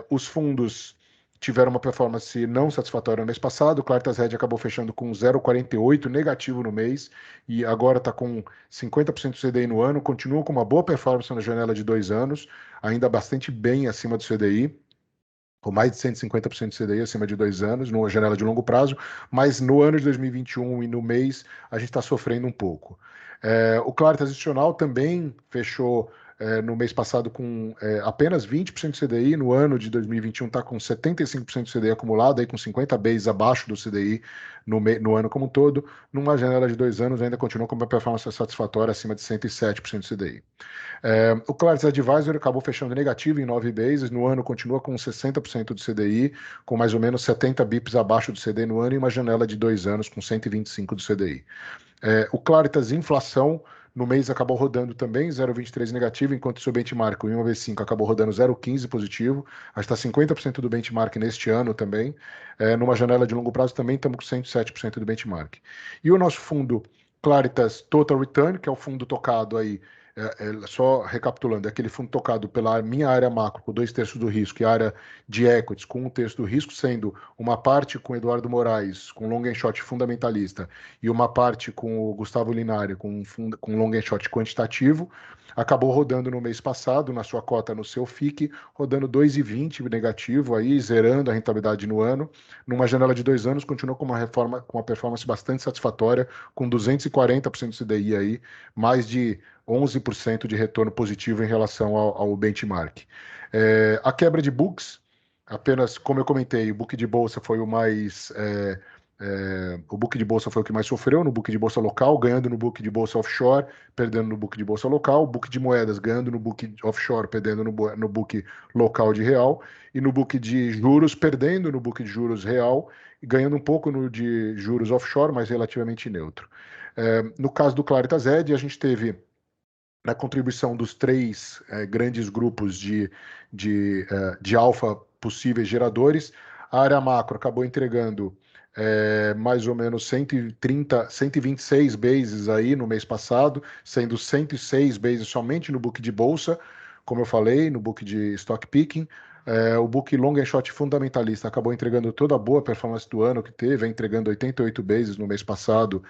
os fundos tiveram uma performance não satisfatória no mês passado. O Clartas Hedge acabou fechando com 0,48 negativo no mês e agora está com 50% do CDI no ano, continua com uma boa performance na janela de 2 anos, ainda bastante bem acima do CDI, com mais de 150% de CDI acima de 2 anos, numa janela de longo prazo, mas no ano de 2021 e no mês a gente está sofrendo um pouco. O Claro Tradicional também fechou no mês passado com apenas 20% de CDI, no ano de 2021 está com 75% de CDI acumulado, aí com 50 bases abaixo do CDI no ano como um todo, numa janela de 2 anos ainda continua com uma performance satisfatória acima de 107% de CDI. O Clarks Advisor acabou fechando negativo em 9 bases, no ano continua com 60% do CDI, com mais ou menos 70 bips abaixo do CDI no ano e uma janela de 2 anos com 125 do CDI. O Claritas Inflação no mês acabou rodando também 0,23 negativo, enquanto o seu benchmark, o 1V5, acabou rodando 0,15 positivo. A gente está 50% do benchmark neste ano também. Numa janela de longo prazo também estamos com 107% do benchmark. E o nosso fundo Claritas Total Return, que é o fundo tocado aí, só recapitulando, é aquele fundo tocado pela minha área macro, com 2/3 do risco, e a área de equities com 1/3 do risco, sendo uma parte com Eduardo Moraes, com long and short fundamentalista, e uma parte com o Gustavo Linari, com long and short quantitativo, acabou rodando no mês passado, na sua cota no seu FIC, rodando 2,20 negativo, aí, zerando a rentabilidade no ano. Numa janela de 2 anos, continuou com uma performance bastante satisfatória, com 240% de CDI aí, mais de 11% de retorno positivo em relação ao benchmark. A quebra de books, apenas como eu comentei, o book de bolsa foi o book de bolsa foi o que mais sofreu no book de bolsa local, ganhando no book de bolsa offshore, perdendo no book de bolsa local, o book de moedas ganhando no book offshore, perdendo no book local de real, e no book de juros, perdendo no book de juros real, e ganhando um pouco no de juros offshore, mas relativamente neutro. No caso do Claritas Edge, a gente teve na contribuição dos 3 grandes grupos de alfa possíveis geradores. A área macro acabou entregando mais ou menos 126 bases aí no mês passado, sendo 106 bases somente no book de bolsa, como eu falei, no book de stock picking. O book long and short fundamentalista acabou entregando toda a boa performance do ano que teve, entregando 88 bases no mês passado,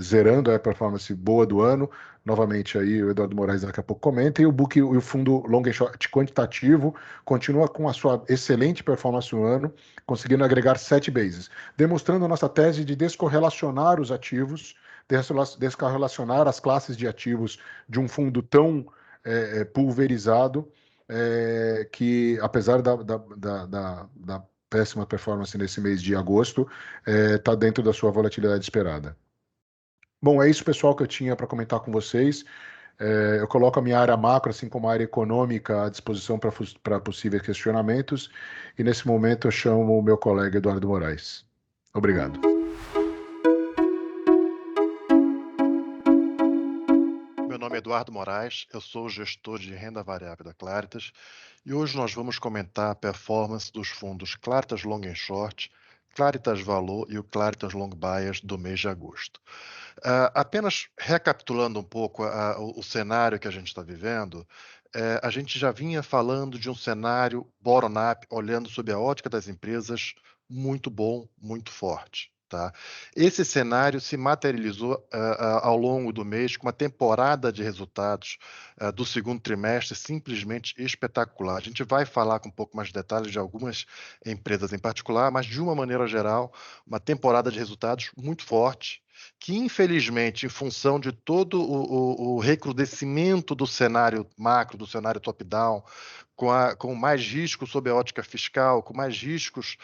zerando a performance boa do ano. Novamente aí o Eduardo Moraes daqui a pouco comenta, e o fundo long and short quantitativo continua com a sua excelente performance no ano, conseguindo agregar 7 bases, demonstrando a nossa tese de descorrelacionar os ativos, descorrelacionar as classes de ativos de um fundo tão pulverizado, que apesar da péssima performance nesse mês de agosto, está dentro da sua volatilidade esperada. Bom, é isso, pessoal, que eu tinha para comentar com vocês. Eu coloco a minha área macro, assim como a área econômica, à disposição para possíveis questionamentos. E nesse momento eu chamo o meu colega Eduardo Moraes. Obrigado. Meu nome é Eduardo Moraes, eu sou o gestor de renda variável da Claritas e hoje nós vamos comentar a performance dos fundos Claritas Long and Short, Claritas Valor e o Claritas Long Bias do mês de agosto. Apenas recapitulando um pouco o cenário que a gente está vivendo, a gente já vinha falando de um cenário bottom-up, olhando sob a ótica das empresas, muito bom, muito forte. Tá? Esse cenário se materializou ao longo do mês com uma temporada de resultados do segundo trimestre simplesmente espetacular. A gente vai falar com um pouco mais de detalhes de algumas empresas em particular, mas de uma maneira geral, uma temporada de resultados muito forte, que infelizmente, em função de todo o recrudescimento do cenário macro, do cenário top-down, com mais risco sob a ótica fiscal, com mais riscos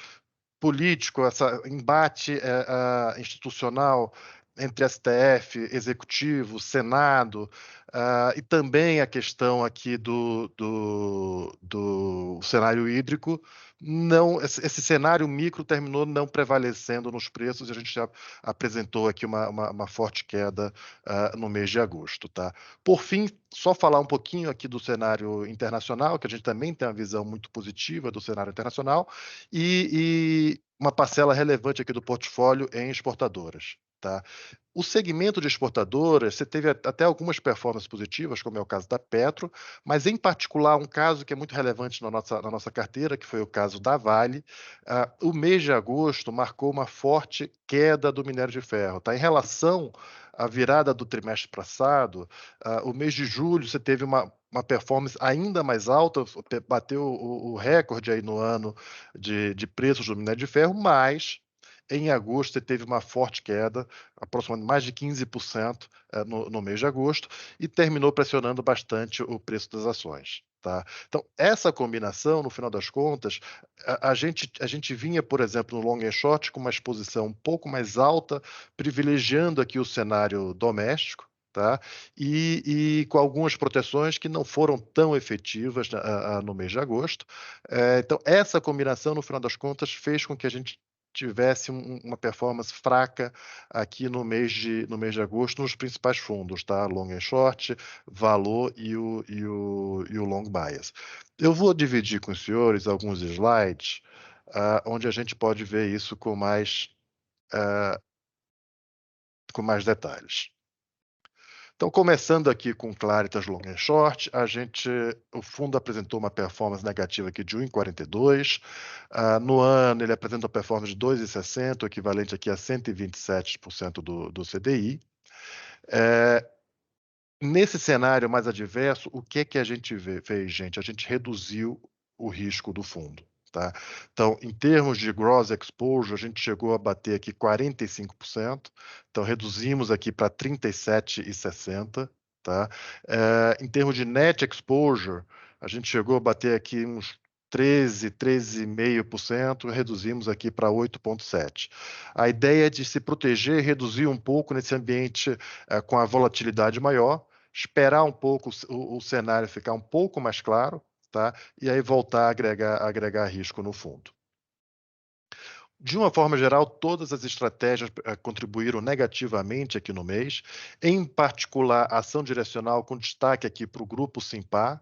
político, esse embate institucional entre STF, Executivo, Senado, e também a questão aqui do cenário hídrico, esse cenário micro terminou não prevalecendo nos preços, e a gente já apresentou aqui uma forte queda no mês de agosto. Tá? Por fim, só falar um pouquinho aqui do cenário internacional, que a gente também tem uma visão muito positiva do cenário internacional, e uma parcela relevante aqui do portfólio em exportadoras. Tá? O segmento de exportadoras, você teve até algumas performances positivas, como é o caso da Petro, mas em particular um caso que é muito relevante na nossa carteira, que foi o caso da Vale. O mês de agosto marcou uma forte queda do minério de ferro. Tá? Em relação à virada do trimestre passado, o mês de julho você teve uma performance ainda mais alta, bateu o recorde aí no ano de preços do minério de ferro, mas em agosto você teve uma forte queda, aproximadamente mais de 15% no mês de agosto, e terminou pressionando bastante o preço das ações. Tá? Então, essa combinação, no final das contas, a gente vinha, por exemplo, no long and short com uma exposição um pouco mais alta, privilegiando aqui o cenário doméstico, tá? E com algumas proteções que não foram tão efetivas no mês de agosto. Então, essa combinação, no final das contas, fez com que a gente tivesse uma performance fraca aqui no mês de agosto nos principais fundos, tá? Long and short, valor e o long bias. Eu vou dividir com os senhores alguns slides onde a gente pode ver isso com mais detalhes. Então, começando aqui com Claritas Long and Short, o fundo apresentou uma performance negativa aqui de 1,42. No ano, ele apresenta uma performance de 2,60, o equivalente aqui a 127% do CDI. Nesse cenário mais adverso, o que a gente fez, gente? A gente reduziu o risco do fundo. Tá? Então, em termos de gross exposure, a gente chegou a bater aqui 45%, então reduzimos aqui para 37,60%. Tá? Em termos de net exposure, a gente chegou a bater aqui uns 13,5%, reduzimos aqui para 8,7%. A ideia é de se proteger e reduzir um pouco nesse ambiente com a volatilidade maior, esperar um pouco o cenário ficar um pouco mais claro, tá? E aí voltar a agregar risco no fundo. De uma forma geral, todas as estratégias contribuíram negativamente aqui no mês, em particular a ação direcional com destaque aqui para o grupo Simpar,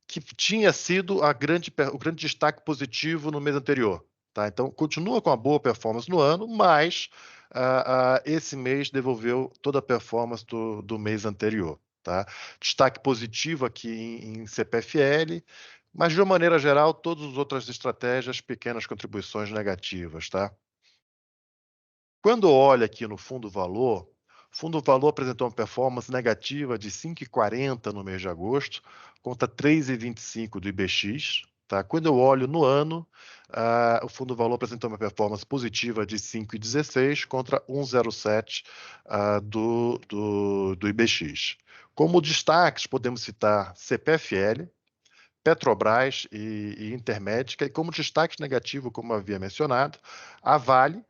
que tinha sido o grande destaque positivo no mês anterior. Tá? Então, continua com a boa performance no ano, mas esse mês devolveu toda a performance do mês anterior. Tá? Destaque positivo aqui em CPFL, mas, de uma maneira geral, todas as outras estratégias, pequenas contribuições negativas. Tá? Quando olha aqui no fundo valor, o fundo valor apresentou uma performance negativa de 5,40 no mês de agosto, contra 3,25 do IBX. Tá? Quando eu olho no ano, o fundo valor apresentou uma performance positiva de 5,16 contra 1,07 do IBX. Como destaques, podemos citar CPFL, Petrobras e Intermédica, e como destaque negativo, como havia mencionado, a Vale,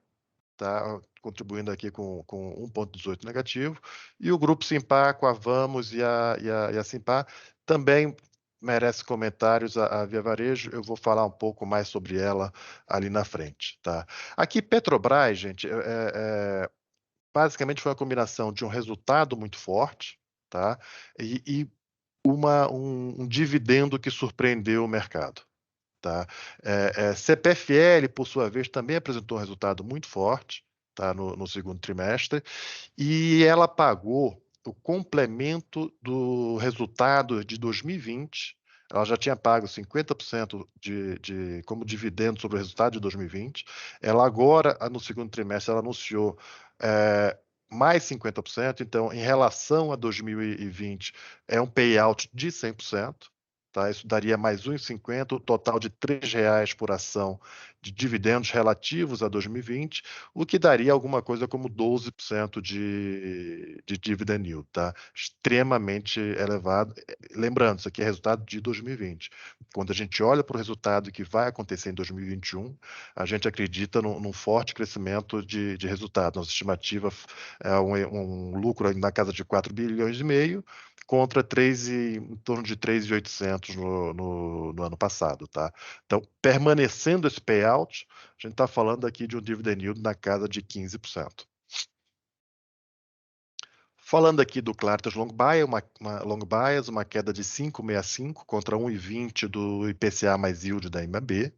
tá, contribuindo aqui com 1,18 negativo, e o grupo Simpar com a Vamos e a Simpar também merece comentários. A Via Varejo, eu vou falar um pouco mais sobre ela ali na frente. Tá? Aqui, Petrobras, gente, basicamente foi uma combinação de um resultado muito forte, tá? E um dividendo que surpreendeu o mercado. Tá? CPFL, por sua vez, também apresentou um resultado muito forte, tá? no segundo trimestre, e ela pagou o complemento do resultado de 2020. Ela já tinha pago 50% como dividendo sobre o resultado de 2020. Ela agora, no segundo trimestre, ela anunciou mais 50%. Então, em relação a 2020, é um payout de 100%. Tá? Isso daria mais 1,50, o total de R$ 3 por ação de dividendos relativos a 2020, o que daria alguma coisa como 12% de dividend yield, tá? Extremamente elevado. Lembrando, isso aqui é resultado de 2020. Quando a gente olha para o resultado que vai acontecer em 2021, a gente acredita num forte crescimento de resultado. Nossa estimativa é um lucro na casa de 4,5 bilhões, contra em torno de 3.800 no ano passado, tá? Então, permanecendo esse payout, a gente está falando aqui de um dividend yield na casa de 15%. Falando aqui do Claritas Long Bias, uma queda de 5,65 contra 1,20 do IPCA mais yield da IMAB.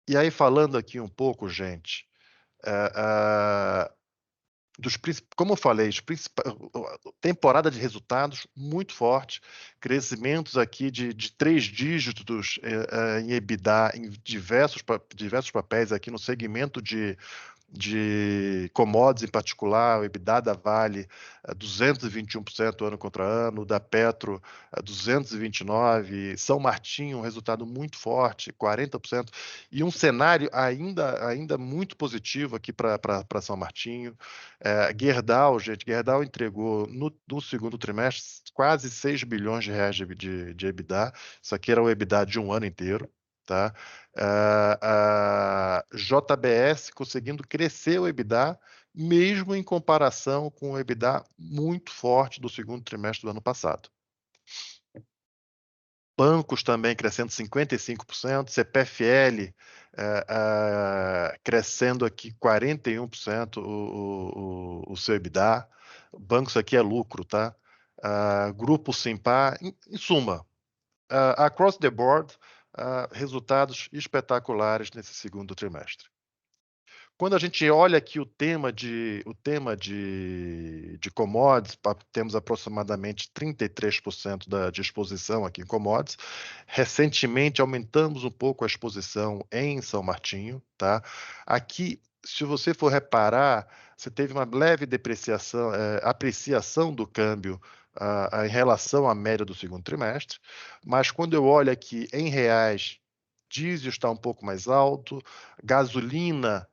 E aí, falando aqui um pouco, gente, como eu falei, temporada de resultados muito forte, crescimentos aqui de 3 dígitos em EBITDA em diversos papéis aqui no segmento de commodities em particular. O EBITDA da Vale 221% ano contra ano, da Petro 229%, São Martinho um resultado muito forte, 40%, e um cenário ainda muito positivo aqui para São Martinho. Gerdau entregou no segundo trimestre quase 6 bilhões de reais de EBITDA. Isso aqui era o EBITDA de um ano inteiro. Tá? A JBS conseguindo crescer o EBITDA, mesmo em comparação com o EBITDA muito forte do segundo trimestre do ano passado. Bancos também crescendo 55%, CPFL crescendo aqui 41% o seu EBITDA. Bancos aqui é lucro, tá? Grupo Simpar, em suma, across the board, resultados espetaculares nesse segundo trimestre. Quando a gente olha aqui o tema de commodities, temos aproximadamente 33% de exposição aqui em commodities. Recentemente aumentamos um pouco a exposição em São Martinho, tá? Aqui, se você for reparar, você teve uma leve apreciação do câmbio em relação à média do segundo trimestre, mas quando eu olho aqui em reais, diesel está um pouco mais alto, gasolina,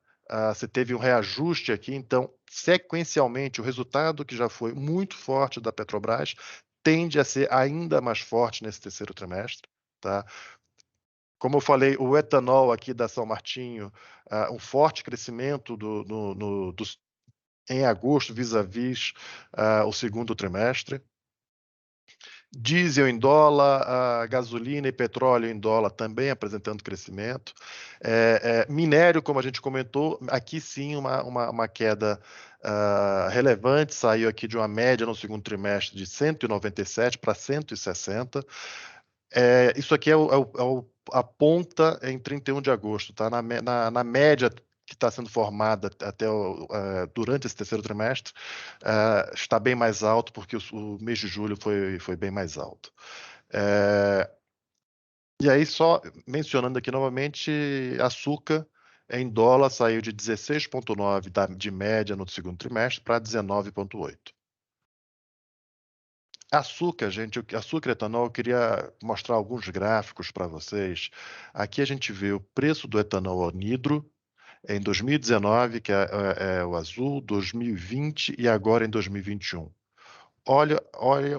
você teve um reajuste aqui. Então, sequencialmente, o resultado que já foi muito forte da Petrobras tende a ser ainda mais forte nesse terceiro trimestre, tá? Como eu falei, o etanol aqui da São Martinho, um forte crescimento em agosto vis-à-vis o segundo trimestre. Diesel em dólar, gasolina e petróleo em dólar também apresentando crescimento. Minério, como a gente comentou, aqui sim uma queda relevante, saiu aqui de uma média no segundo trimestre de 197 para 160. Isso aqui é a ponta em 31 de agosto, tá? Na média que está sendo formada durante esse terceiro trimestre, está bem mais alto, porque o mês de julho foi bem mais alto. E aí, só mencionando aqui novamente, açúcar em dólar saiu de 16,9 de média no segundo trimestre para 19,8. Açúcar, gente, açúcar e etanol, eu queria mostrar alguns gráficos para vocês. Aqui a gente vê o preço do etanol anidro em 2019, que é o azul, 2020 e agora em 2021. Olha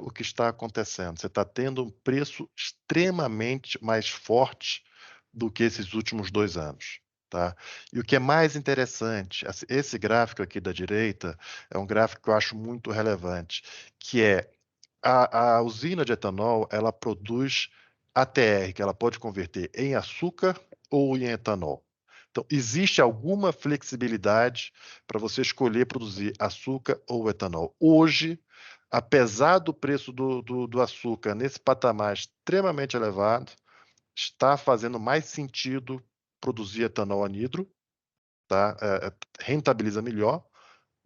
o que está acontecendo. Você está tendo um preço extremamente mais forte do que esses últimos 2 anos. Tá? E o que é mais interessante, esse gráfico aqui da direita é um gráfico que eu acho muito relevante, que é a usina de etanol, ela produz ATR, que ela pode converter em açúcar ou em etanol. Então, existe alguma flexibilidade para você escolher produzir açúcar ou etanol. Hoje, apesar do preço do açúcar nesse patamar extremamente elevado, está fazendo mais sentido produzir etanol anidro, tá? Rentabiliza melhor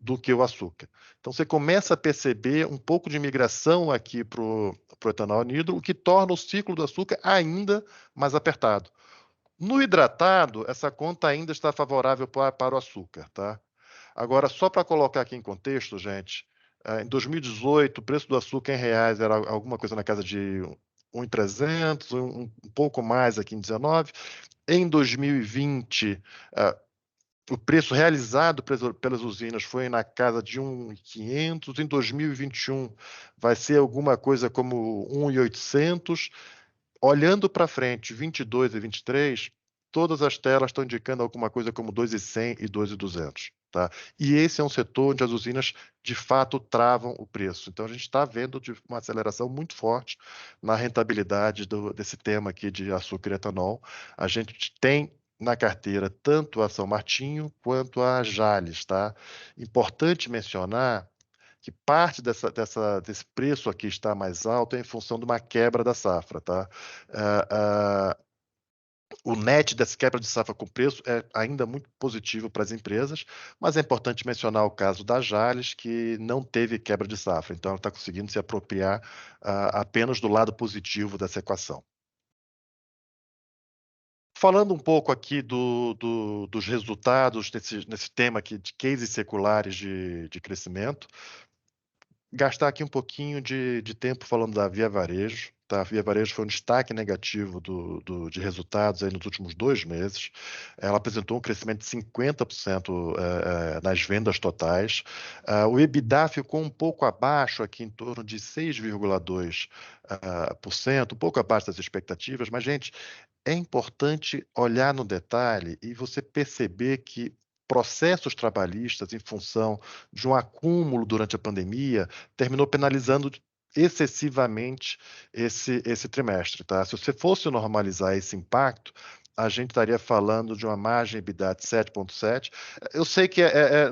do que o açúcar. Então, você começa a perceber um pouco de migração aqui para o etanol anidro, o que torna o ciclo do açúcar ainda mais apertado. No hidratado, essa conta ainda está favorável para o açúcar, tá? Agora, só para colocar aqui em contexto, gente, em 2018, o preço do açúcar em reais era alguma coisa na casa de 1.300, um pouco mais aqui em 19. Em 2020, o preço realizado pelas usinas foi na casa de 1.500. Em 2021, vai ser alguma coisa como 1.800. Olhando para frente, 22 e 23, todas as telas estão indicando alguma coisa como 2.100 e 2.200. Tá? E esse é um setor onde as usinas, de fato, travam o preço. Então, a gente está vendo uma aceleração muito forte na rentabilidade desse tema aqui de açúcar e etanol. A gente tem na carteira tanto a São Martinho quanto a Jalles. Tá? Importante mencionar que parte desse preço aqui está mais alto é em função de uma quebra da safra. Tá? O net dessa quebra de safra com preço é ainda muito positivo para as empresas, mas é importante mencionar o caso da Jalles, que não teve quebra de safra, então ela está conseguindo se apropriar apenas do lado positivo dessa equação. Falando um pouco aqui dos resultados nesse tema aqui de cases seculares de crescimento, gastar aqui um pouquinho de tempo falando da Via Varejo. Tá? A Via Varejo foi um destaque negativo de resultados aí nos últimos 2 meses. Ela apresentou um crescimento de 50% nas vendas totais. O EBITDA ficou um pouco abaixo, aqui em torno de 6,2%, um pouco abaixo das expectativas, mas, gente, é importante olhar no detalhe e você perceber que processos trabalhistas, em função de um acúmulo durante a pandemia, terminou penalizando excessivamente esse trimestre. Tá? Se você fosse normalizar esse impacto, a gente estaria falando de uma margem EBITDA de 7,7. Eu sei que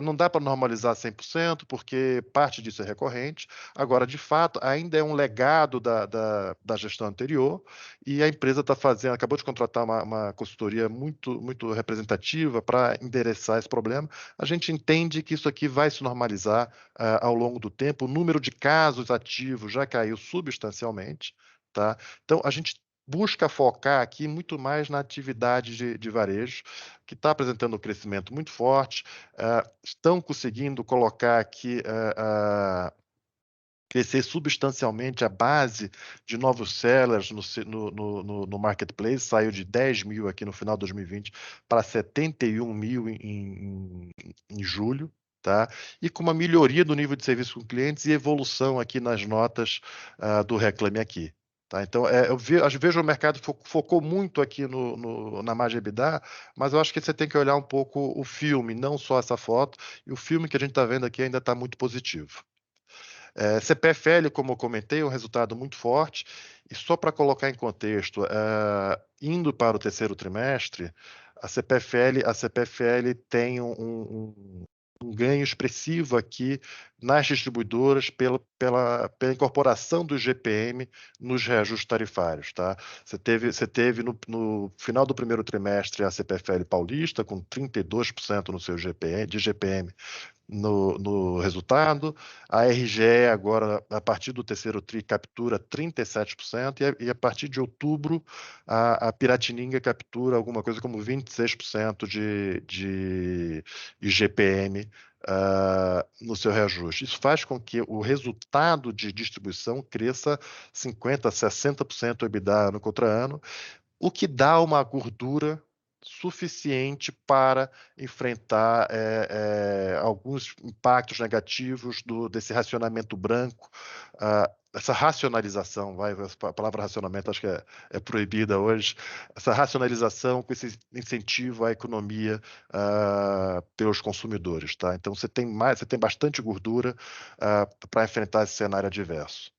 não dá para normalizar 100%, porque parte disso é recorrente. Agora, de fato, ainda é um legado da gestão anterior, e a empresa acabou de contratar uma consultoria muito representativa para endereçar esse problema. A gente entende que isso aqui vai se normalizar ao longo do tempo. O número de casos ativos já caiu substancialmente. Tá? Então, a gente busca focar aqui muito mais na atividade de varejo, que está apresentando um crescimento muito forte, estão conseguindo colocar aqui crescer substancialmente a base de novos sellers no marketplace, saiu de 10 mil aqui no final de 2020 para 71 mil em julho. Tá? E com uma melhoria do nível de serviço com clientes e evolução aqui nas notas do Reclame Aqui. Tá? Então, eu vejo o mercado focou muito aqui na margem EBITDA, mas eu acho que você tem que olhar um pouco o filme, não só essa foto, e o filme que a gente está vendo aqui ainda está muito positivo. CPFL, como eu comentei, é um resultado muito forte, e só para colocar em contexto, indo para o terceiro trimestre, a CPFL tem um ganho expressivo aqui nas distribuidoras pela incorporação do GPM nos reajustes tarifários. Tá? Você teve no final do primeiro trimestre a CPFL Paulista com 32% no seu GPM no resultado. A RGE agora, a partir do terceiro TRI, captura 37%, e a partir de outubro a Piratininga captura alguma coisa como 26% de IGPM no seu reajuste. Isso faz com que o resultado de distribuição cresça 50%, 60% EBITDA ano contra ano, o que dá uma gordura suficiente para enfrentar alguns impactos negativos desse racionamento branco, essa racionalização, a palavra racionamento acho que é proibida hoje, essa racionalização com esse incentivo à economia pelos consumidores. Tá? Então, você tem bastante gordura para enfrentar esse cenário adverso.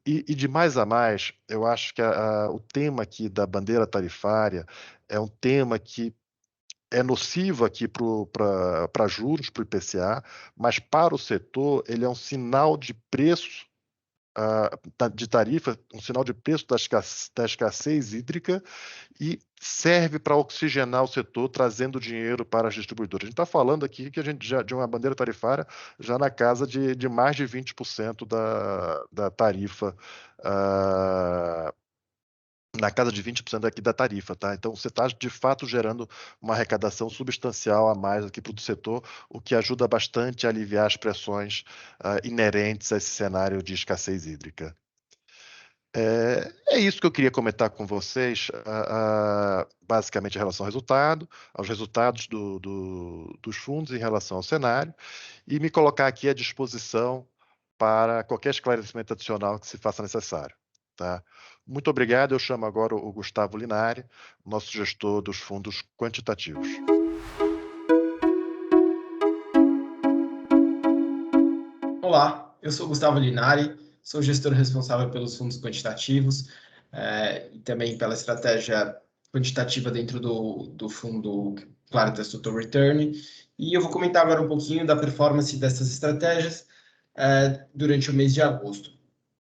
E de mais a mais, eu acho que o tema aqui da bandeira tarifária é um tema que é nocivo aqui para juros, para o IPCA, mas para o setor ele é um sinal de preço de tarifa, um sinal de preço da escassez hídrica, e serve para oxigenar o setor, trazendo dinheiro para as distribuidoras. A gente está falando aqui que a gente já de uma bandeira tarifária já na casa de mais de 20% da tarifa, na casa de 20% aqui da tarifa, tá? Então, você está, de fato, gerando uma arrecadação substancial a mais aqui para o setor, o que ajuda bastante a aliviar as pressões inerentes a esse cenário de escassez hídrica. É isso que eu queria comentar com vocês, basicamente em relação ao resultado, aos resultados dos fundos em relação ao cenário, e me colocar aqui à disposição para qualquer esclarecimento adicional que se faça necessário. Tá? Muito obrigado. Eu chamo agora o Gustavo Linari, nosso gestor dos fundos quantitativos. Olá, eu sou Gustavo Linari, sou gestor responsável pelos fundos quantitativos e também pela estratégia quantitativa dentro do fundo Claritas Total Return. E eu vou comentar agora um pouquinho da performance dessas estratégias durante o mês de agosto.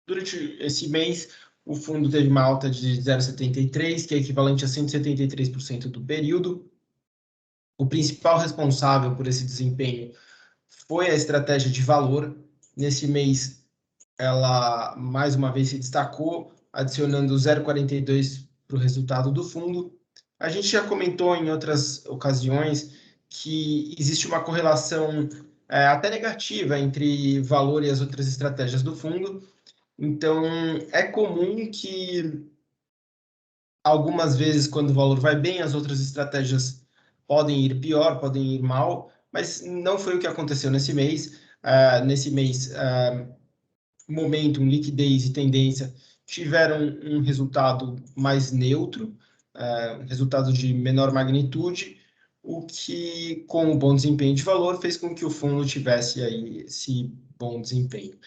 Durante esse mês, o fundo teve uma alta de 0,73, que é equivalente a 173% do período. O principal responsável por esse desempenho foi a estratégia de valor. Nesse mês, ela mais uma vez se destacou, adicionando 0,42 para o resultado do fundo. A gente já comentou em outras ocasiões que existe uma correlação até negativa entre valor e as outras estratégias do fundo. Então, é comum que algumas vezes, quando o valor vai bem, as outras estratégias podem ir pior, podem ir mal, mas não foi o que aconteceu nesse mês. Nesse mês, Momentum, liquidez e tendência tiveram um resultado mais neutro, um resultado de menor magnitude, o que, com o bom desempenho de valor, fez com que o fundo tivesse aí esse bom desempenho.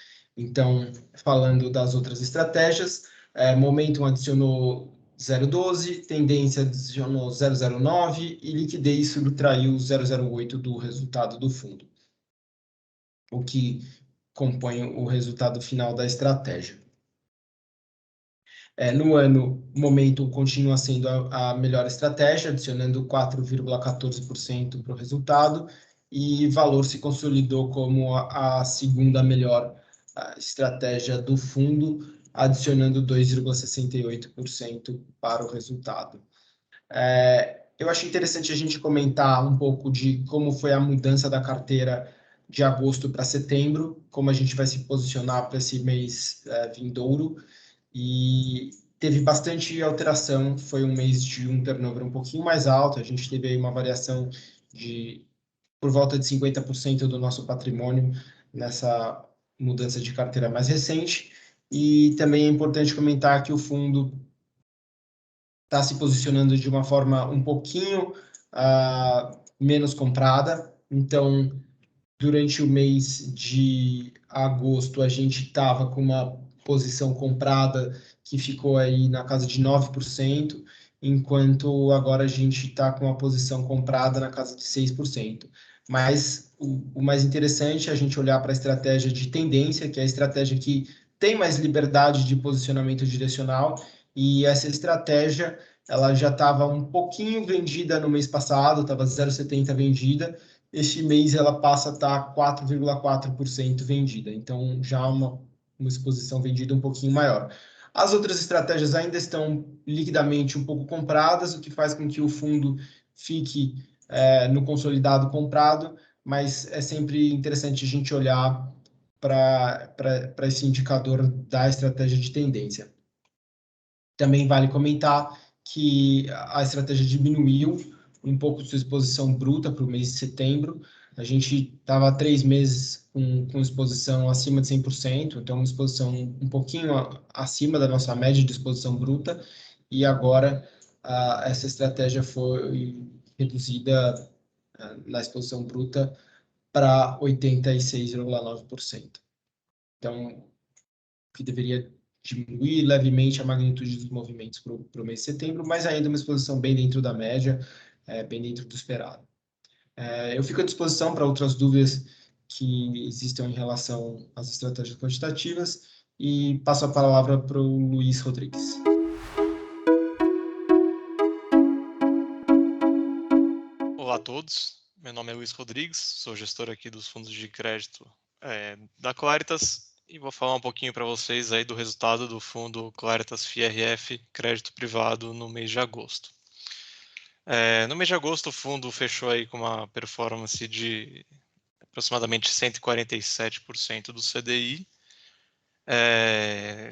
Então, falando das outras estratégias, Momentum adicionou 0,12, tendência adicionou 0,09 e liquidez subtraiu 0,08 do resultado do fundo, o que compõe o resultado final da estratégia. No ano, o Momentum continua sendo a melhor estratégia, adicionando 4,14% para o resultado, e Valor se consolidou como a segunda melhor estratégia do fundo, adicionando 2,68% para o resultado. Eu acho interessante a gente comentar um pouco de como foi a mudança da carteira de agosto para setembro, como a gente vai se posicionar para esse mês vindouro, e teve bastante alteração. Foi um mês de um turnover um pouquinho mais alto, a gente teve aí uma variação de por volta de 50% do nosso patrimônio nessa mudança de carteira mais recente, e também é importante comentar que o fundo está se posicionando de uma forma um pouquinho menos comprada. Então, durante o mês de agosto, a gente estava com uma posição comprada que ficou aí na casa de 9%, enquanto agora a gente está com uma posição comprada na casa de 6%. Mas o mais interessante é a gente olhar para a estratégia de tendência, que é a estratégia que tem mais liberdade de posicionamento direcional, e essa estratégia ela já estava um pouquinho vendida no mês passado, estava 0,70 vendida. Este mês ela passa a estar 4,4% vendida, então já uma exposição vendida um pouquinho maior. As outras estratégias ainda estão liquidamente um pouco compradas, o que faz com que o fundo fique no consolidado comprado, mas é sempre interessante a gente olhar para esse indicador da estratégia de tendência. Também vale comentar que a estratégia diminuiu um pouco sua exposição bruta para o mês de setembro. A gente estava 3 meses com exposição acima de 100%, então uma exposição um pouquinho acima da nossa média de exposição bruta, e agora essa estratégia foi reduzida na exposição bruta para 86,9%. Então, que deveria diminuir levemente a magnitude dos movimentos para o mês de setembro, mas ainda uma exposição bem dentro da média, bem dentro do esperado. Eu fico à disposição para outras dúvidas que existam em relação às estratégias quantitativas, e passo a palavra para o Luiz Rodrigues. Olá a todos, meu nome é Luiz Rodrigues, sou gestor aqui dos fundos de crédito da Claritas e vou falar um pouquinho para vocês aí do resultado do fundo Claritas FIRF Crédito Privado no mês de agosto. No mês de agosto o fundo fechou aí com uma performance de aproximadamente 147% do CDI,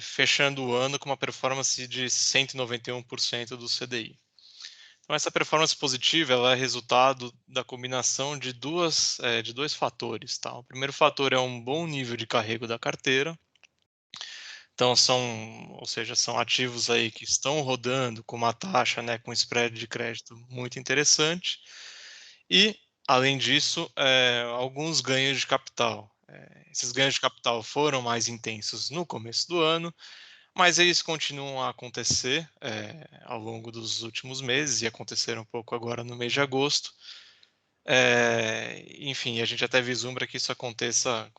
fechando o ano com uma performance de 191% do CDI. Então, essa performance positiva ela é resultado da combinação de dois fatores. Tá? O primeiro fator é um bom nível de carrego da carteira. Então, são ativos aí que estão rodando com uma taxa, né, com spread de crédito muito interessante. E, além disso, alguns ganhos de capital. Esses ganhos de capital foram mais intensos no começo do ano, mas eles continuam a acontecer ao longo dos últimos meses e aconteceram um pouco agora no mês de agosto. Enfim, a gente até vislumbra que isso aconteça,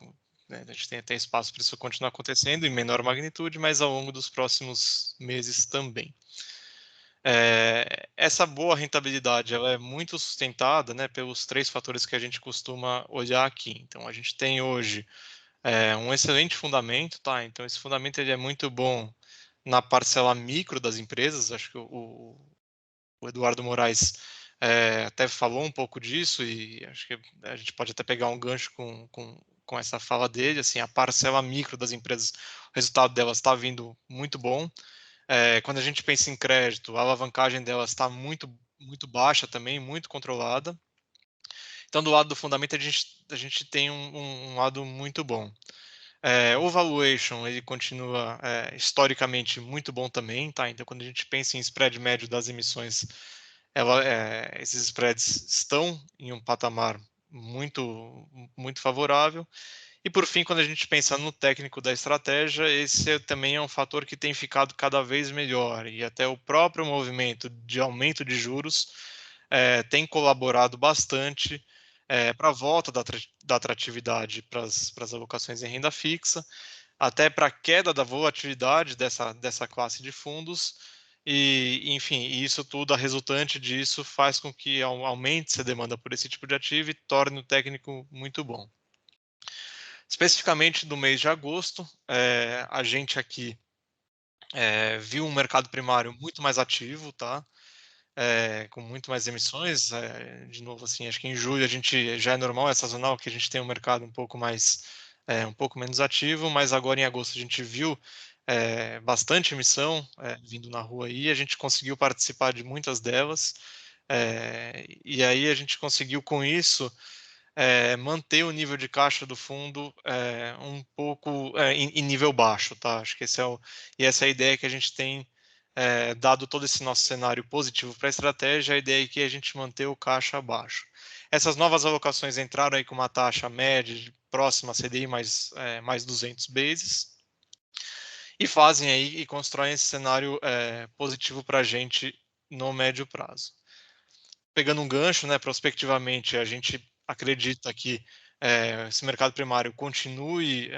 né, a gente tem até espaço para isso continuar acontecendo em menor magnitude, mas ao longo dos próximos meses também. Essa boa rentabilidade ela é muito sustentada, né, pelos 3 fatores que a gente costuma olhar aqui. Então, a gente tem hoje um excelente fundamento, tá? Então, esse fundamento ele é muito bom na parcela micro das empresas. Acho que o Eduardo Moraes até falou um pouco disso e acho que a gente pode até pegar um gancho com essa fala dele. Assim, a parcela micro das empresas, o resultado delas está vindo muito bom. Quando a gente pensa em crédito, a alavancagem delas está muito, muito baixa também, muito controlada. Então, do lado do fundamento, a gente tem um lado muito bom. O valuation ele continua historicamente muito bom também, tá? Então, quando a gente pensa em spread médio das emissões, esses spreads estão em um patamar muito, muito favorável. E por fim, quando a gente pensa no técnico da estratégia, esse também é um fator que tem ficado cada vez melhor e até o próprio movimento de aumento de juros tem colaborado bastante para a volta da atratividade para as alocações em renda fixa, até para a queda da volatilidade dessa classe de fundos. E, enfim, isso tudo, a resultante disso, faz com que aumente a demanda por esse tipo de ativo e torne o técnico muito bom. Especificamente no mês de agosto, a gente aqui viu um mercado primário muito mais ativo, tá? Com muito mais emissões. De novo, assim, acho que em julho a gente já é normal, é sazonal, que a gente tem um mercado um pouco menos ativo, mas agora em agosto a gente viu bastante emissão vindo na rua aí, a gente conseguiu participar de muitas delas, e aí a gente conseguiu com isso manter o nível de caixa do fundo um pouco em nível baixo, tá? Acho que essa é a ideia que a gente tem, dado todo esse nosso cenário positivo para a estratégia, a ideia é que a gente manter o caixa baixo. Essas novas alocações entraram aí com uma taxa média próxima a CDI mais 200 bases e fazem aí e constroem esse cenário positivo para a gente no médio prazo. Pegando um gancho, né, prospectivamente, a gente acredita que esse mercado primário continue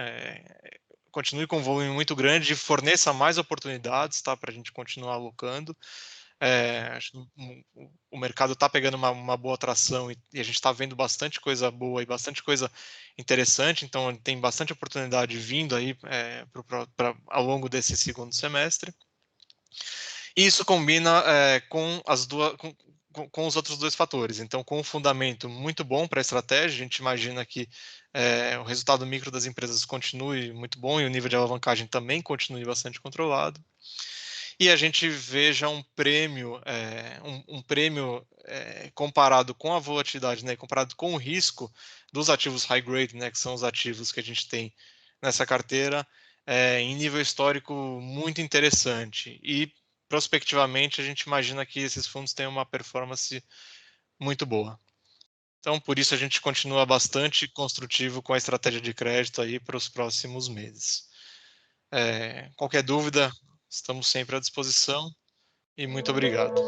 com um volume muito grande e forneça mais oportunidades, tá, para a gente continuar alocando. Acho que o mercado está pegando uma boa atração e a gente está vendo bastante coisa boa e bastante coisa interessante, então tem bastante oportunidade vindo aí ao longo desse segundo semestre. E isso combina com os outros 2 fatores. Então, com um fundamento muito bom para a estratégia, a gente imagina que o resultado micro das empresas continue muito bom e o nível de alavancagem também continue bastante controlado. E a gente veja um prêmio, comparado com a volatilidade, né, comparado com o risco dos ativos high grade, né, que são os ativos que a gente tem nessa carteira, em nível histórico muito interessante. E prospectivamente a gente imagina que esses fundos têm uma performance muito boa. Então, por isso a gente continua bastante construtivo com a estratégia de crédito aí para os próximos meses. Qualquer dúvida, estamos sempre à disposição e muito obrigado.